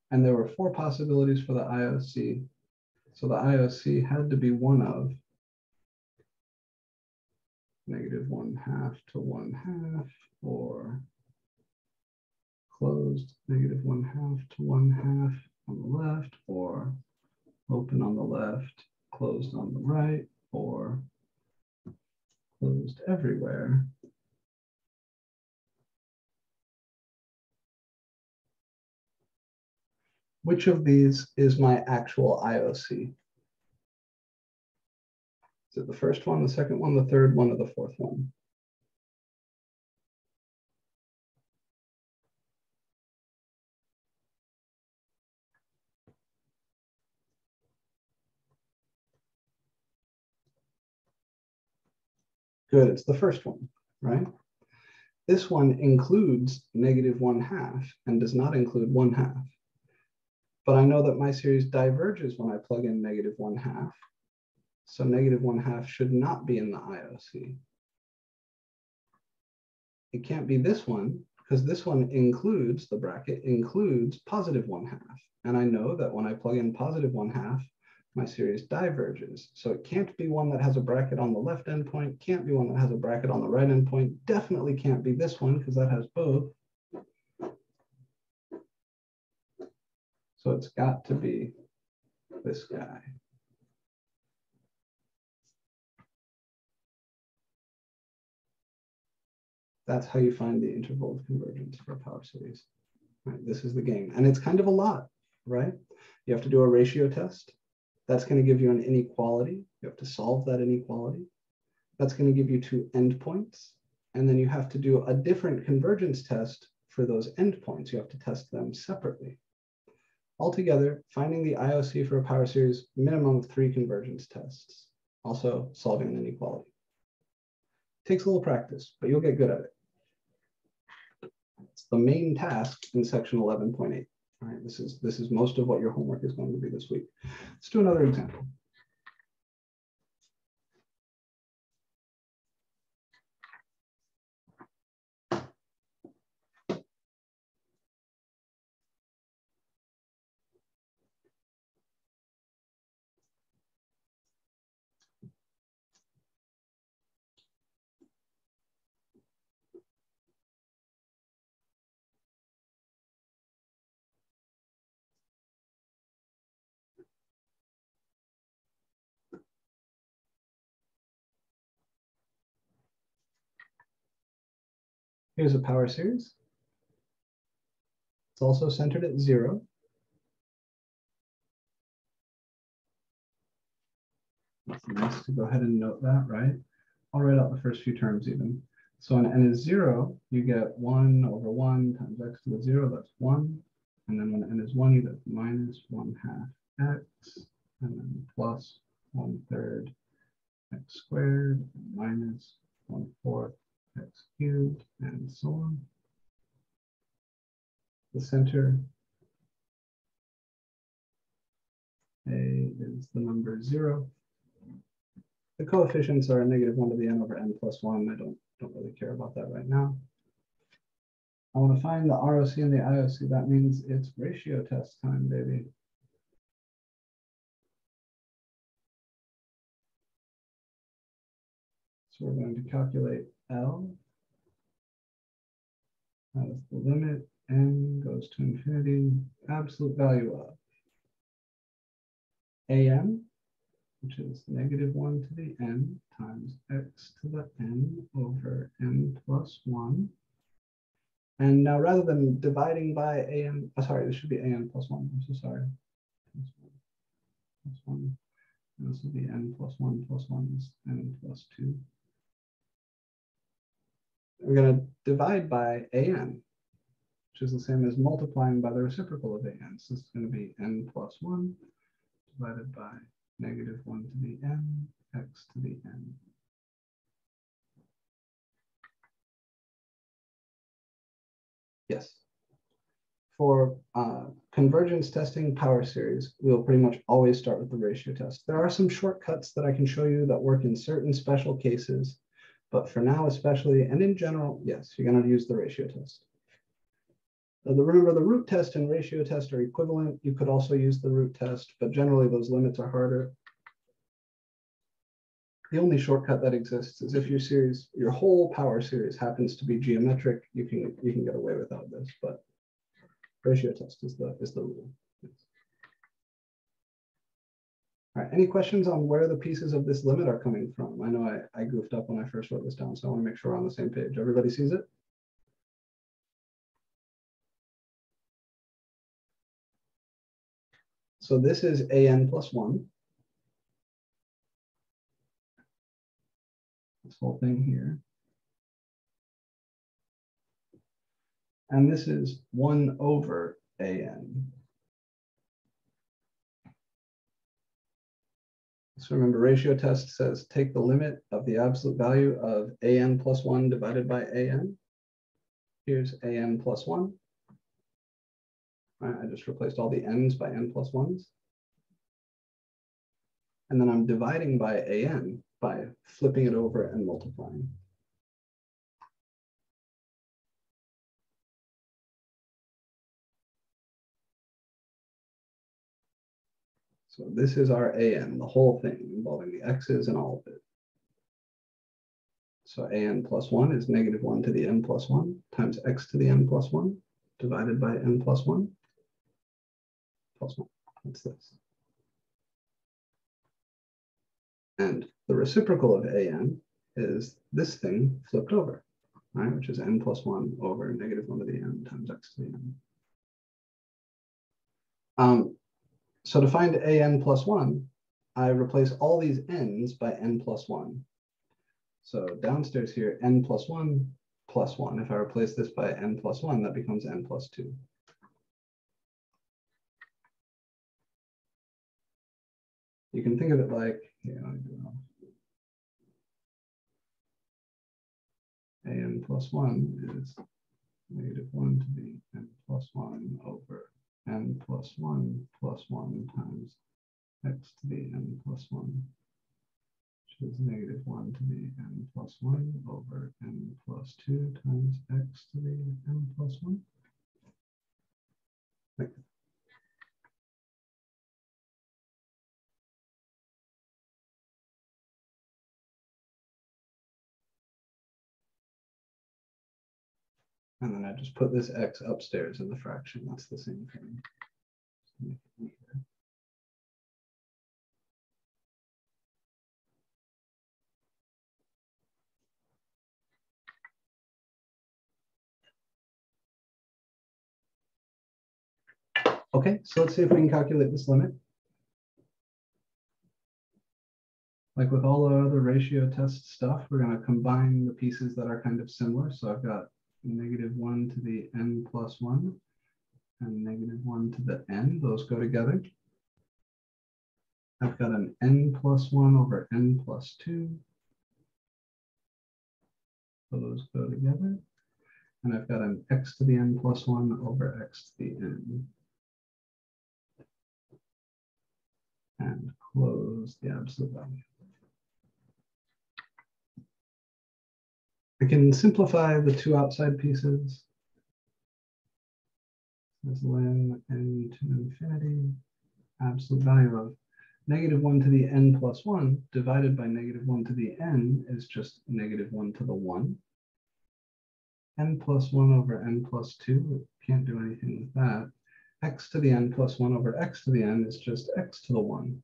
And there were 4 possibilities for the IOC. So the IOC had to be one of -1/2 to 1/2, or closed -1/2 to 1/2 on the left, or open on the left, closed on the right, or closed everywhere. Which of these is my actual IOC? Is it the first one, the second one, the third one, or the fourth one? Good, it's the first one, right? This one includes -1/2 and does not include 1/2. But I know that my series diverges when I plug in -1/2. So -1/2 should not be in the IOC. It can't be this one because this one includes, the bracket includes +1/2. And I know that when I plug in +1/2, my series diverges. So it can't be one that has a bracket on the left endpoint, can't be one that has a bracket on the right endpoint, definitely can't be this one because that has both. So it's got to be this guy. That's how you find the interval of convergence for a power series. Right, this is the game. And it's kind of a lot, right? You have to do a ratio test. That's going to give you an inequality. You have to solve that inequality. That's going to give you 2 endpoints. And then you have to do a different convergence test for those endpoints. You have to test them separately. Altogether, finding the IOC for a power series, minimum of 3 convergence tests. Also solving an inequality. Takes a little practice, but you'll get good at it. It's the main task in section 11.8. All right, this is most of what your homework is going to be this week. Let's do another example. Here's a power series. It's also centered at 0. It's nice to go ahead and note that, right? I'll write out the first few terms even. So when n is 0, you get 1/1 times x to the 0, that's 1. And then when n is 1, you get -1/2 x, and then plus 1/3 x squared, minus 1/4 x cubed, and so on. The center A is the number 0. The coefficients are a -1 to the n over n plus 1. I don't really care about that right now. I want to find the ROC and the IOC. That means it's ratio test time, baby. So we're going to calculate L. That is the limit. N goes to infinity. Absolute value of AN, which is -1 to the n times x to the n over n plus 1. And now rather than dividing by an, sorry, this should be an plus 1. I'm so sorry. Plus 1. And this will be n plus 1 plus 1 is n plus 2. We're going to divide by an, which is the same as multiplying by the reciprocal of an. So this is going to be n plus 1 divided by -1 to the n, x to the n. Yes. For convergence testing power series, we'll pretty much always start with the ratio test. There are some shortcuts that I can show you that work in certain special cases, but for now especially, and in general, yes, you're going to use the ratio test. Remember, the root test and ratio test are equivalent. You could also use the root test, but generally those limits are harder. The only shortcut that exists is if your series, your whole power series happens to be geometric, you can get away without this, but ratio test is the rule. Yes. All right, any questions on where the pieces of this limit are coming from? I know I goofed up when I first wrote this down, so I want to make sure we're on the same page. Everybody sees it? So this is an plus 1. This whole thing here. And this is 1 over an. So remember, ratio test says take the limit of the absolute value of an plus 1 divided by an. Here's an plus 1. I just replaced all the n's by n plus 1's. And then I'm dividing by an by flipping it over and multiplying. So this is our an, the whole thing, involving the x's and all of it. So an plus 1 is negative 1 to the n plus 1 times x to the n plus 1 divided by n plus 1 plus 1. That's this. And the reciprocal of an is this thing flipped over, right? Which is n plus 1 over negative 1 to the n times x to the n. So to find an plus 1, I replace all these n's by n plus 1. So downstairs here, n plus 1 plus 1. If I replace this by n plus 1, that becomes n plus 2. You can think of it like, an plus 1 is negative 1 to the n plus 1 over n plus 1 times x to the n plus 1, which is negative 1 to the n plus 1 over n plus 2 times x to the n plus 1. Like that. And then I just put this x upstairs in the fraction. That's the same thing. Okay, so let's see if we can calculate this limit. Like with all the other ratio test stuff, we're going to combine the pieces that are kind of similar. So I've got negative 1 to the n plus 1 and negative 1 to the n. Those go together. I've got an n plus 1 over n plus 2. Those go together. And I've got an x to the n plus 1 over x to the n. And close the absolute value. I can simplify the two outside pieces. As lim n to infinity, absolute value of negative 1 to the n plus 1 divided by negative 1 to the n is just negative 1 to the 1. N plus 1 over n plus 2, can't do anything with that. X to the n plus 1 over x to the n is just x to the 1.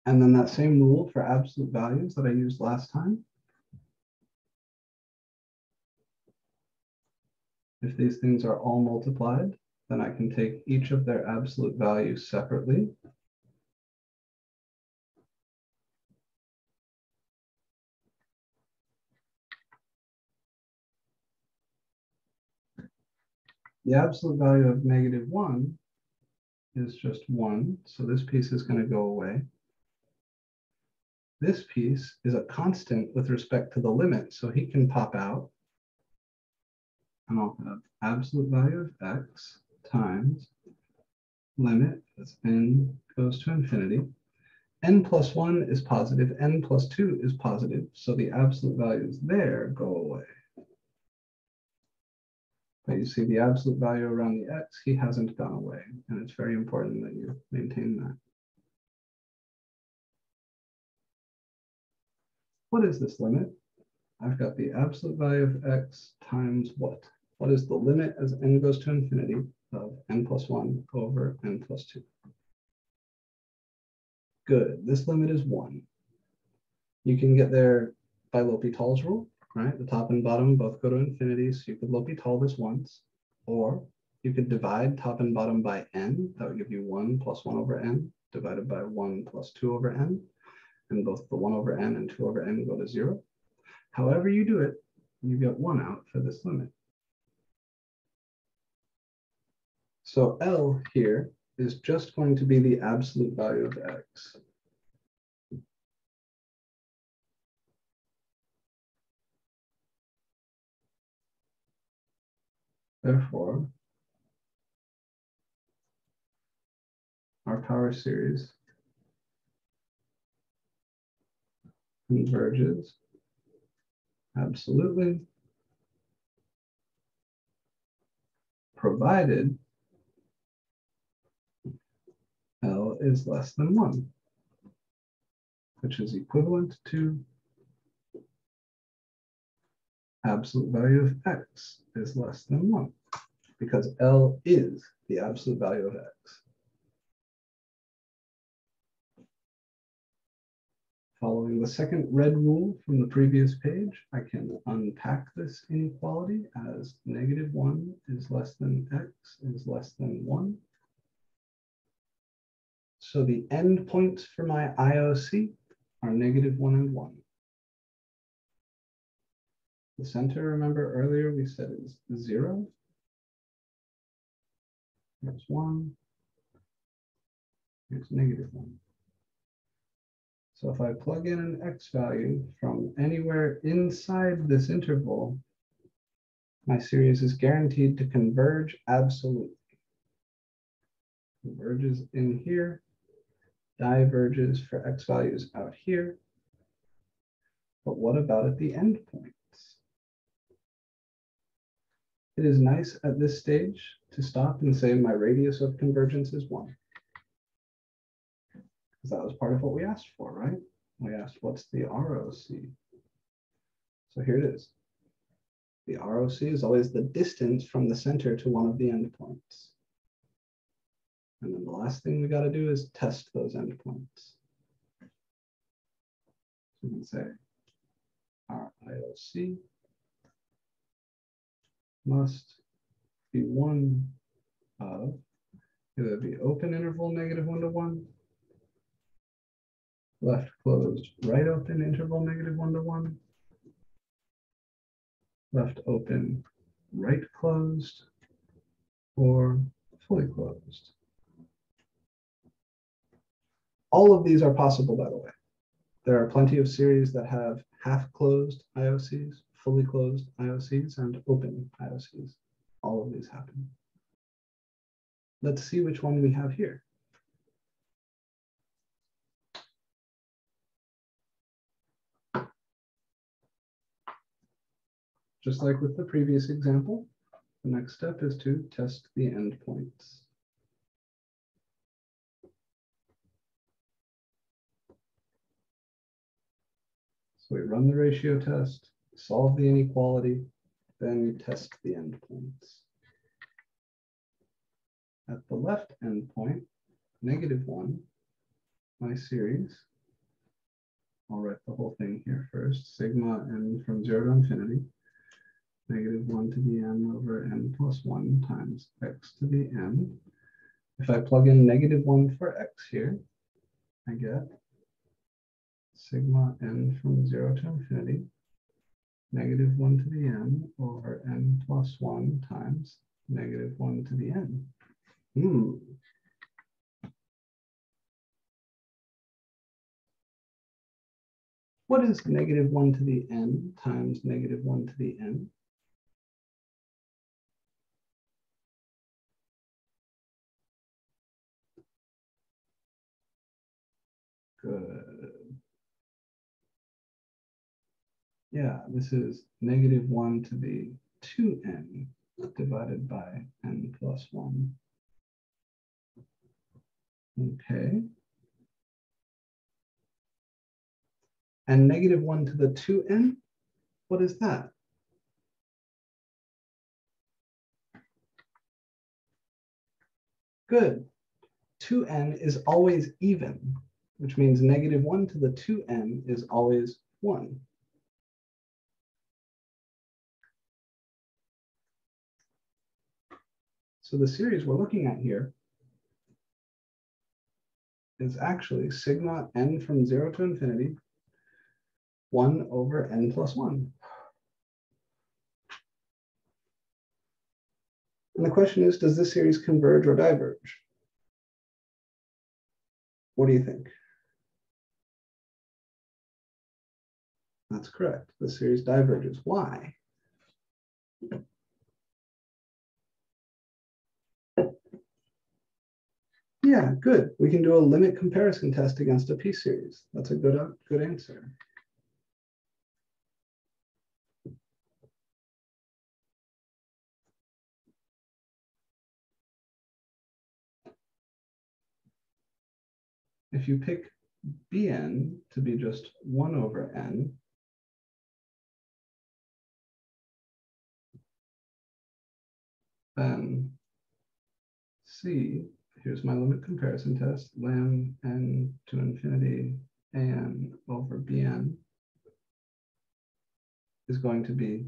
And then that same rule for absolute values that I used last time. If these things are all multiplied, then I can take each of their absolute values separately. The absolute value of negative 1 is just 1. So this piece is going to go away. this piece is a constant with respect to the limit. So he can pop out, and I'll have absolute value of x times limit as n goes to infinity. N plus 1 is positive, n plus 2 is positive, so the absolute values there go away. But you see the absolute value around the x, he hasn't gone away, and it's very important that you maintain that. What is this limit? I've got the absolute value of x times what? What is the limit as n goes to infinity of n plus 1 over n plus 2? Good, this limit is 1. You can get there by L'Hopital's rule, right? The top and bottom both go to infinity, so you could L'Hopital this once, or you could divide top and bottom by n. That would give you 1 plus 1 over n divided by 1 plus 2 over n, and both the 1 over n and 2 over n go to 0. However you do it, you get 1 out for this limit. So L here is just going to be the absolute value of x. Therefore, our power series converges absolutely, provided L is less than 1, which is equivalent to absolute value of x is less than 1, because L is the absolute value of x. Following the second red rule from the previous page, I can unpack this inequality as -1 is less than x is less than 1. So the endpoints for my IOC are -1 and 1. The center, remember earlier we said is 0. Here's 1. Here's -1. So if I plug in an x value from anywhere inside this interval, my series is guaranteed to converge absolutely. Converges in here, diverges for x values out here. But what about at the endpoints? It is nice at this stage to stop and say my radius of convergence is 1. Because that was part of what we asked for, right? We asked what's the ROC? So here it is. The ROC is always the distance from the center to one of the endpoints. And then the last thing we got to do is test those endpoints. So we can say our IOC must be one of either the open interval -1 to 1, left closed, right open interval -1 to 1, left open, right closed, or fully closed. All of these are possible, by the way. There are plenty of series that have half-closed IOCs, fully closed IOCs, and open IOCs. All of these happen. Let's see which one we have here. Just like with the previous example, the next step is to test the endpoints. So we run the ratio test, solve the inequality, then test the endpoints. At the left endpoint, -1, my series, I'll write the whole thing here first, sigma n from 0 to infinity, -1 to the n over n plus 1 times x to the n. If I plug in -1 for x here, I get sigma n from 0 to infinity, -1 to the n over n plus 1 times -1 to the n. What is negative 1 to the n times negative 1 to the n? Good. Yeah, this is negative 1 to the 2n divided by n plus 1. Okay. And negative 1 to the 2n, what is that? Good. 2n is always even, which means negative 1 to the 2n is always 1. So the series we're looking at here is actually sigma n from 0 to infinity, 1 over n plus 1. And the question is, does this series converge or diverge? What do you think? That's correct. The series diverges. Why? Yeah, good. We can do a limit comparison test against a p-series. That's a good answer. If you pick Bn to be just 1 over n, then C, here's my limit comparison test, lim n to infinity an over Bn is going to be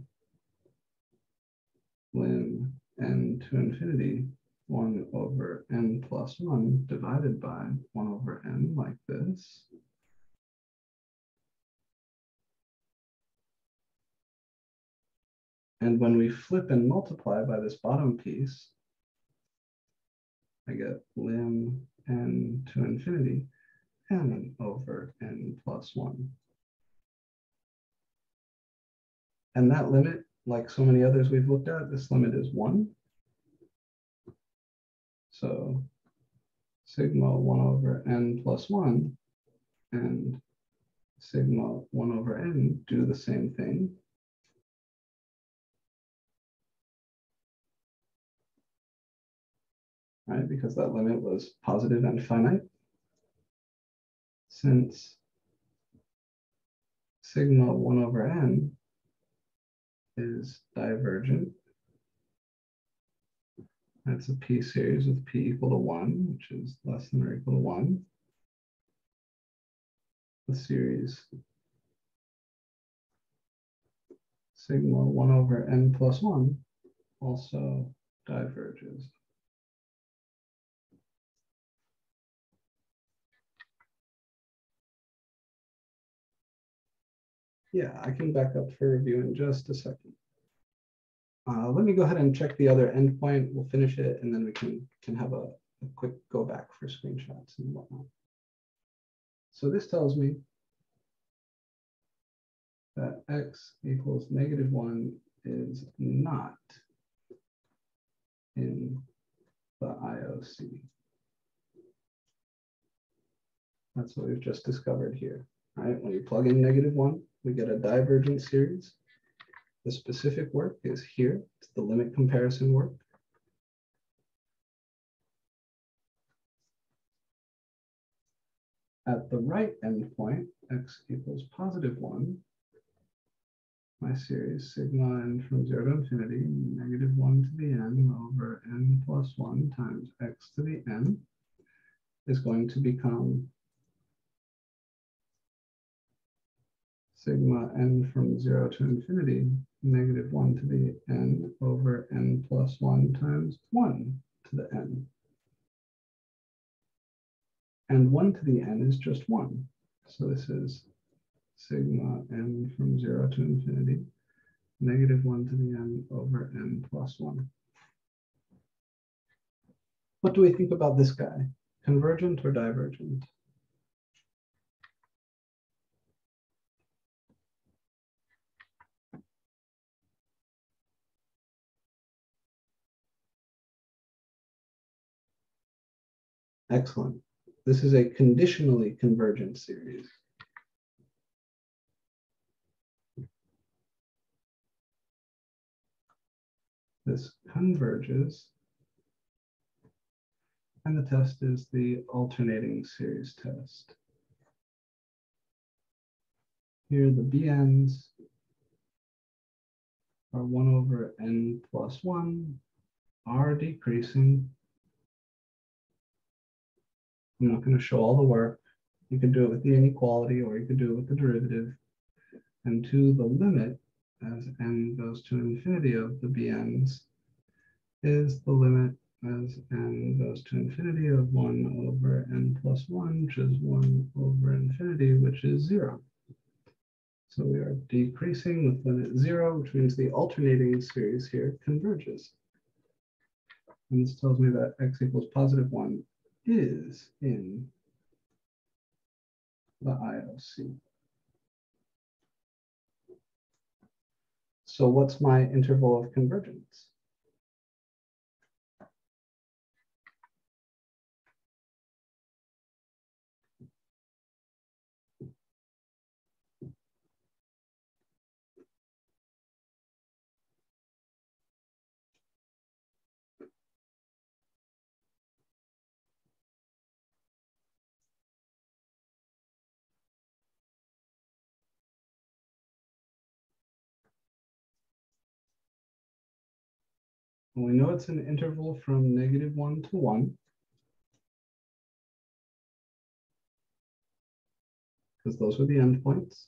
lim n to infinity 1 over n plus 1 divided by 1 over n, like this. And when we flip and multiply by this bottom piece, I get lim n to infinity n over n plus 1. And that limit, like so many others we've looked at, this limit is 1. So sigma 1 over n plus 1 and sigma 1 over n do the same thing. Right, because that limit was positive and finite. Since sigma 1 over n is divergent, that's a p-series with p equal to 1, which is less than or equal to 1. The series sigma 1 over n plus 1 also diverges. Yeah, I can back up for review in just a second. Let me go ahead and check the other endpoint. We'll finish it, and then we can have a quick go back for screenshots and whatnot. So this tells me that x equals -1 is not in the IOC. That's what we've just discovered here. Right? When you plug in -1, we get a divergent series. The specific work is here. It's the limit comparison work. At the right endpoint, x equals +1, my series sigma n from 0 to infinity, -1 to the n over n plus 1 times x to the n is going to become sigma n from 0 to infinity, -1 to the n over n plus 1 times 1 to the n. And 1 to the n is just 1. So this is sigma n from 0 to infinity, -1 to the n over n plus 1. What do we think about this guy? Convergent or divergent? Excellent. This is a conditionally convergent series. This converges, and the test is the alternating series test. Here the BNs are 1 over n plus 1, are decreasing. I'm not going to show all the work. You can do it with the inequality, or you could do it with the derivative. And to the limit, as n goes to infinity of the BNs, is the limit as n goes to infinity of 1 over n plus 1, which is 1 over infinity, which is 0. So we are decreasing with limit 0, which means the alternating series here converges. And this tells me that x equals positive 1 is in the IOC. So what's my interval of convergence? Well, we know it's an interval from -1 to 1, because those are the endpoints.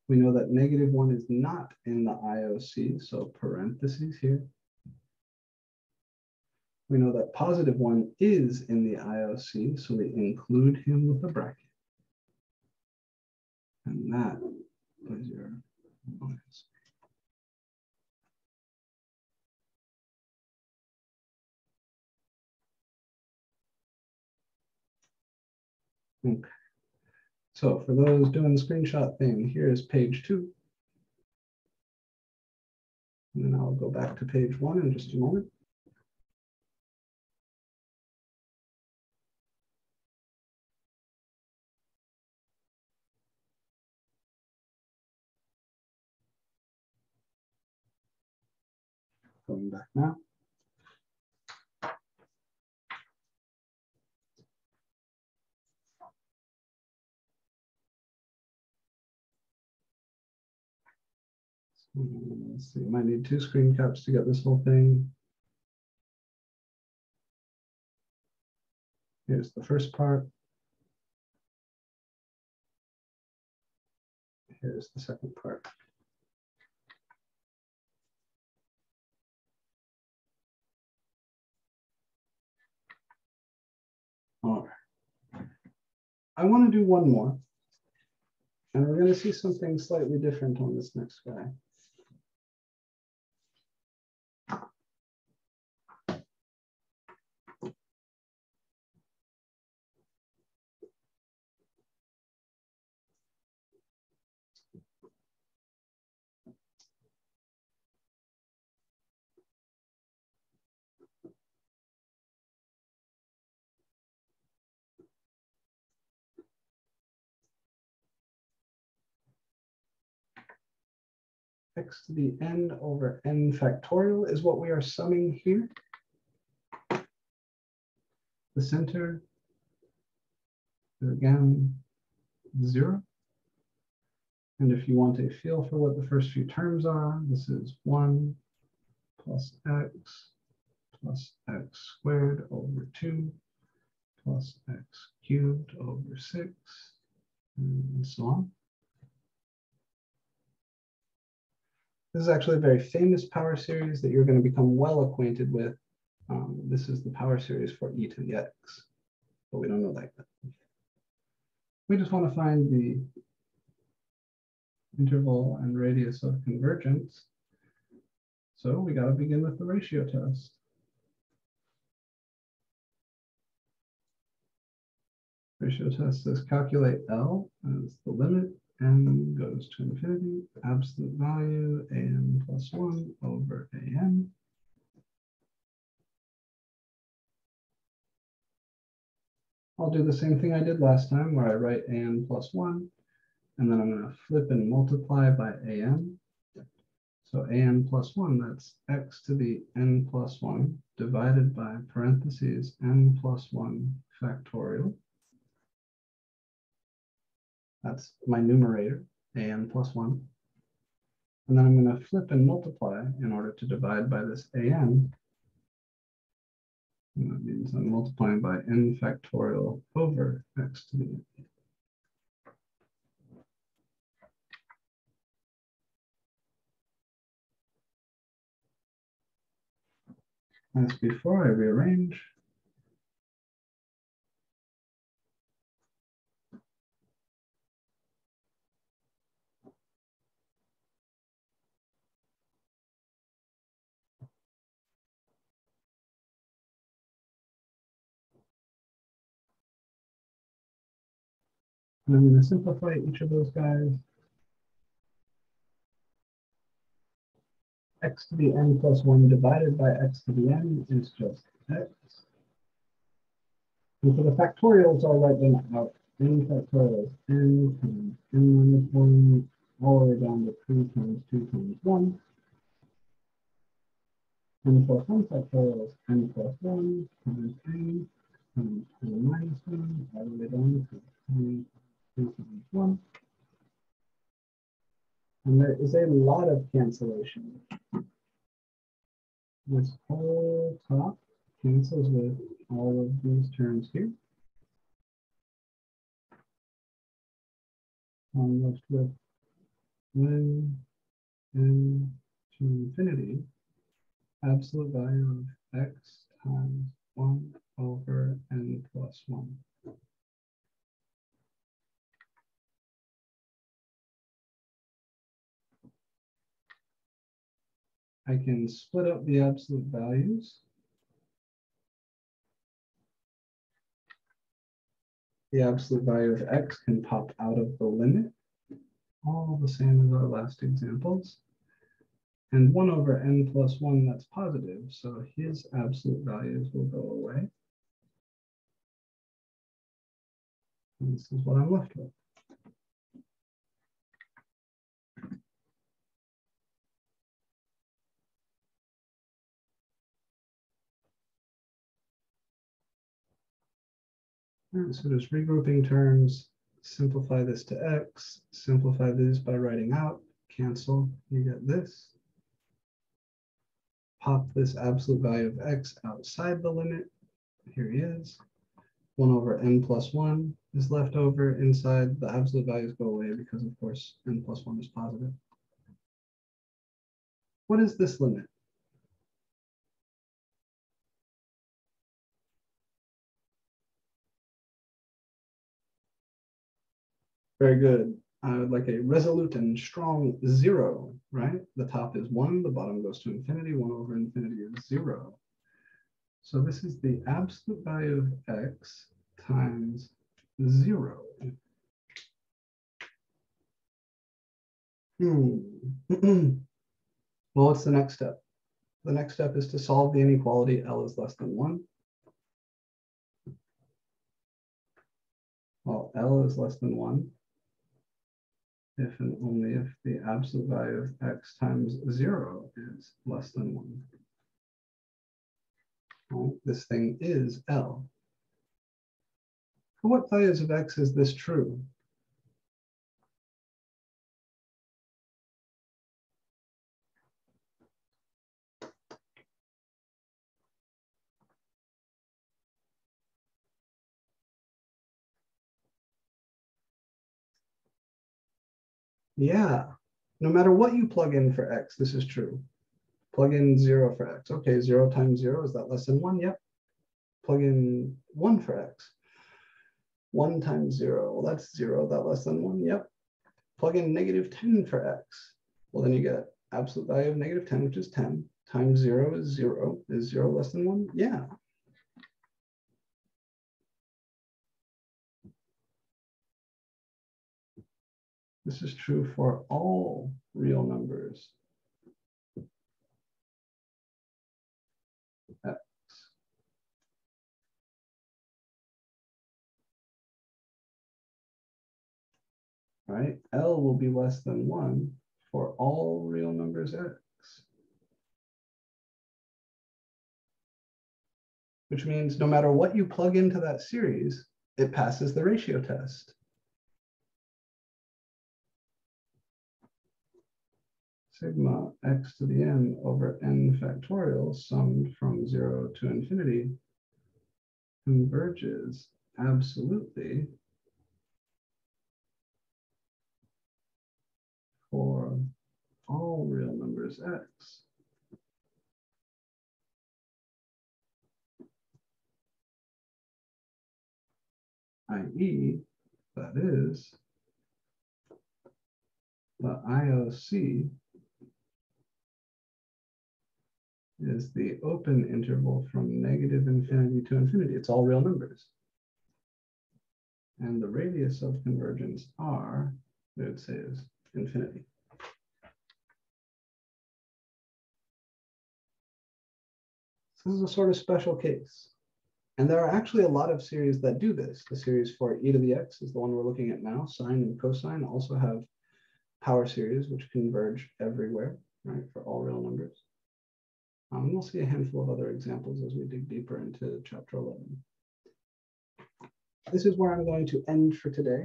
We know that -1 is not in the IOC, so parentheses here. We know that positive 1 is in the IOC, so we include him with a bracket. And that is your bonus. Okay. So for those doing the screenshot thing, here is page 2. And then I'll go back to page 1 in just a moment. Going back now. Let's see, might need 2 screen caps to get this whole thing. Here's the first part. Here's the second part. All right. I want to do one more. And we're going to see something slightly different on this next guy. X to the n over n factorial is what we are summing here. The center is again 0. And if you want a feel for what the first few terms are, this is 1 plus x squared over 2 plus x cubed over 6, and so on. This is actually a very famous power series that you're going to become well acquainted with. This is the power series for e to the x, but we don't know that yet. We just want to find the interval and radius of convergence. So we got to begin with the ratio test. Ratio test says calculate L as the limit n goes to infinity, absolute value an plus 1 over an. I'll do the same thing I did last time where I write an plus 1, and then I'm going to flip and multiply by an. So an plus 1, that's x to the n plus 1 divided by parentheses n plus 1 factorial. That's my numerator, an plus 1. And then I'm going to flip and multiply in order to divide by this an. And that means I'm multiplying by n factorial over x to the n. As before, I rearrange. And I'm going to simplify each of those guys. X to the n plus 1 divided by x to the n is just x. And for the factorials, I'll write them out. N factorial is n times n minus 1 all the way down to 3 times 2 times 1. N plus 1 factorial is n plus 1 times n times n minus 1 all the way down to 3 times 1. And there is a lot of cancellation. This whole top cancels with all of these terms here. I'm left with when n to infinity, absolute value of x times 1 over n plus 1. I can split up the absolute values. The absolute value of x can pop out of the limit, all the same as our last examples. And 1 over n plus 1, that's positive, so his absolute values will go away. And this is what I'm left with. All right, so just regrouping terms, simplify this to x, simplify this by writing out, cancel, you get this. Pop this absolute value of x outside the limit. Here he is. 1 over n plus 1 is left over inside. The absolute values go away because, of course, n plus 1 is positive. What is this limit? Very good. I would like a resolute and strong 0, right? The top is 1, the bottom goes to infinity. 1 over infinity is 0. So this is the absolute value of x times 0. Well, what's the next step? The next step is to solve the inequality L is less than 1. Well, L is less than 1 if and only if the absolute value of x times 0 is less than 1. Well, this thing is L. For what values of x is this true? Yeah, no matter what you plug in for x, this is true. Plug in 0 for x. Okay, 0 times 0, is that less than 1? Yep. Plug in 1 for x. 1 times 0, well, that's 0, that less than 1? Yep. Plug in negative 10 for x. Well, then you get absolute value of negative 10, which is 10, times 0 is 0. Is 0 less than 1? Yeah. This is true for all real numbers. X. right? L will be less than 1 for all real numbers x. Which means no matter what you plug into that series, it passes the ratio test. Sigma x to the n over n factorial summed from 0 to infinity converges absolutely for all real numbers x. i.e., that is, the IOC is the open interval from negative infinity to infinity. It's all real numbers. And the radius of convergence R, we would say, is infinity. So this is a sort of special case. And there are actually a lot of series that do this. The series for e to the x is the one we're looking at now. Sine and cosine also have power series which converge everywhere, right, for all real numbers. And we'll see a handful of other examples as we dig deeper into chapter 11. This is where I'm going to end for today.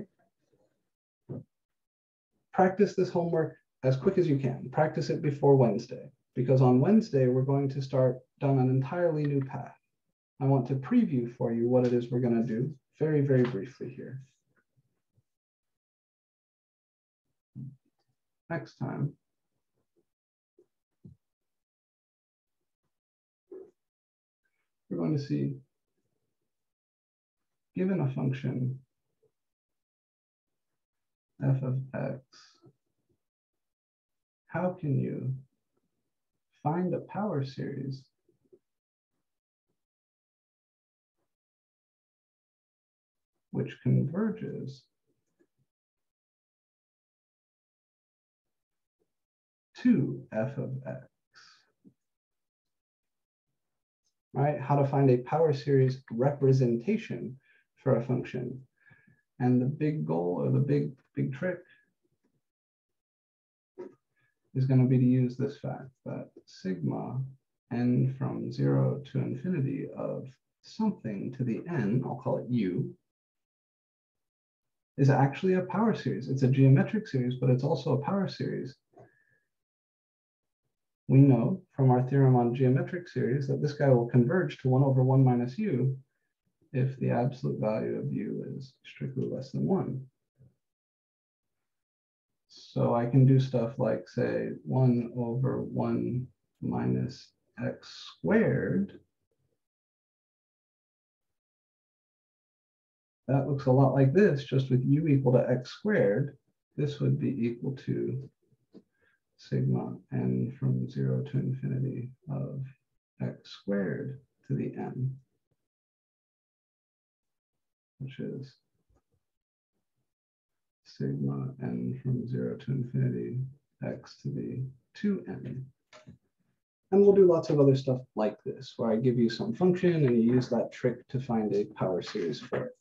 Practice this homework as quick as you can. Practice it before Wednesday, because on Wednesday, we're going to start down an entirely new path. I want to preview for you what it is we're going to do very, very briefly here. Next time, we're going to see, given a function f of x, how can you find a power series which converges to f of x, right? How to find a power series representation for a function. And the big goal, or the big trick, is going to be to use this fact that sigma n from 0 to infinity of something to the n, I'll call it u, is actually a power series. It's a geometric series, but it's also a power series. We know from our theorem on geometric series that this guy will converge to 1 over 1 minus u if the absolute value of u is strictly less than 1. So I can do stuff like, say, 1 over 1 minus x squared. That looks a lot like this, just with u equal to x squared. This would be equal to sigma n from 0 to infinity of x squared to the n, which is sigma n from 0 to infinity x to the 2n. And we'll do lots of other stuff like this, where I give you some function and you use that trick to find a power series for it.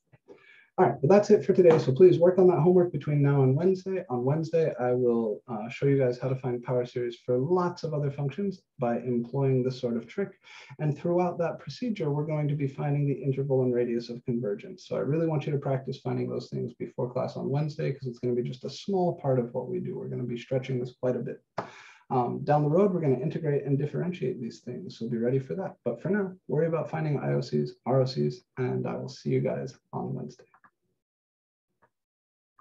All right, but that's it for today. So please work on that homework between now and Wednesday. On Wednesday, I will show you guys how to find power series for lots of other functions by employing this sort of trick. And throughout that procedure, we're going to be finding the interval and radius of convergence. So I really want you to practice finding those things before class on Wednesday, because it's going to be just a small part of what we do. We're going to be stretching this quite a bit. Down the road, we're going to integrate and differentiate these things. So be ready for that. But for now, worry about finding IOCs, ROCs, and I will see you guys on Wednesday.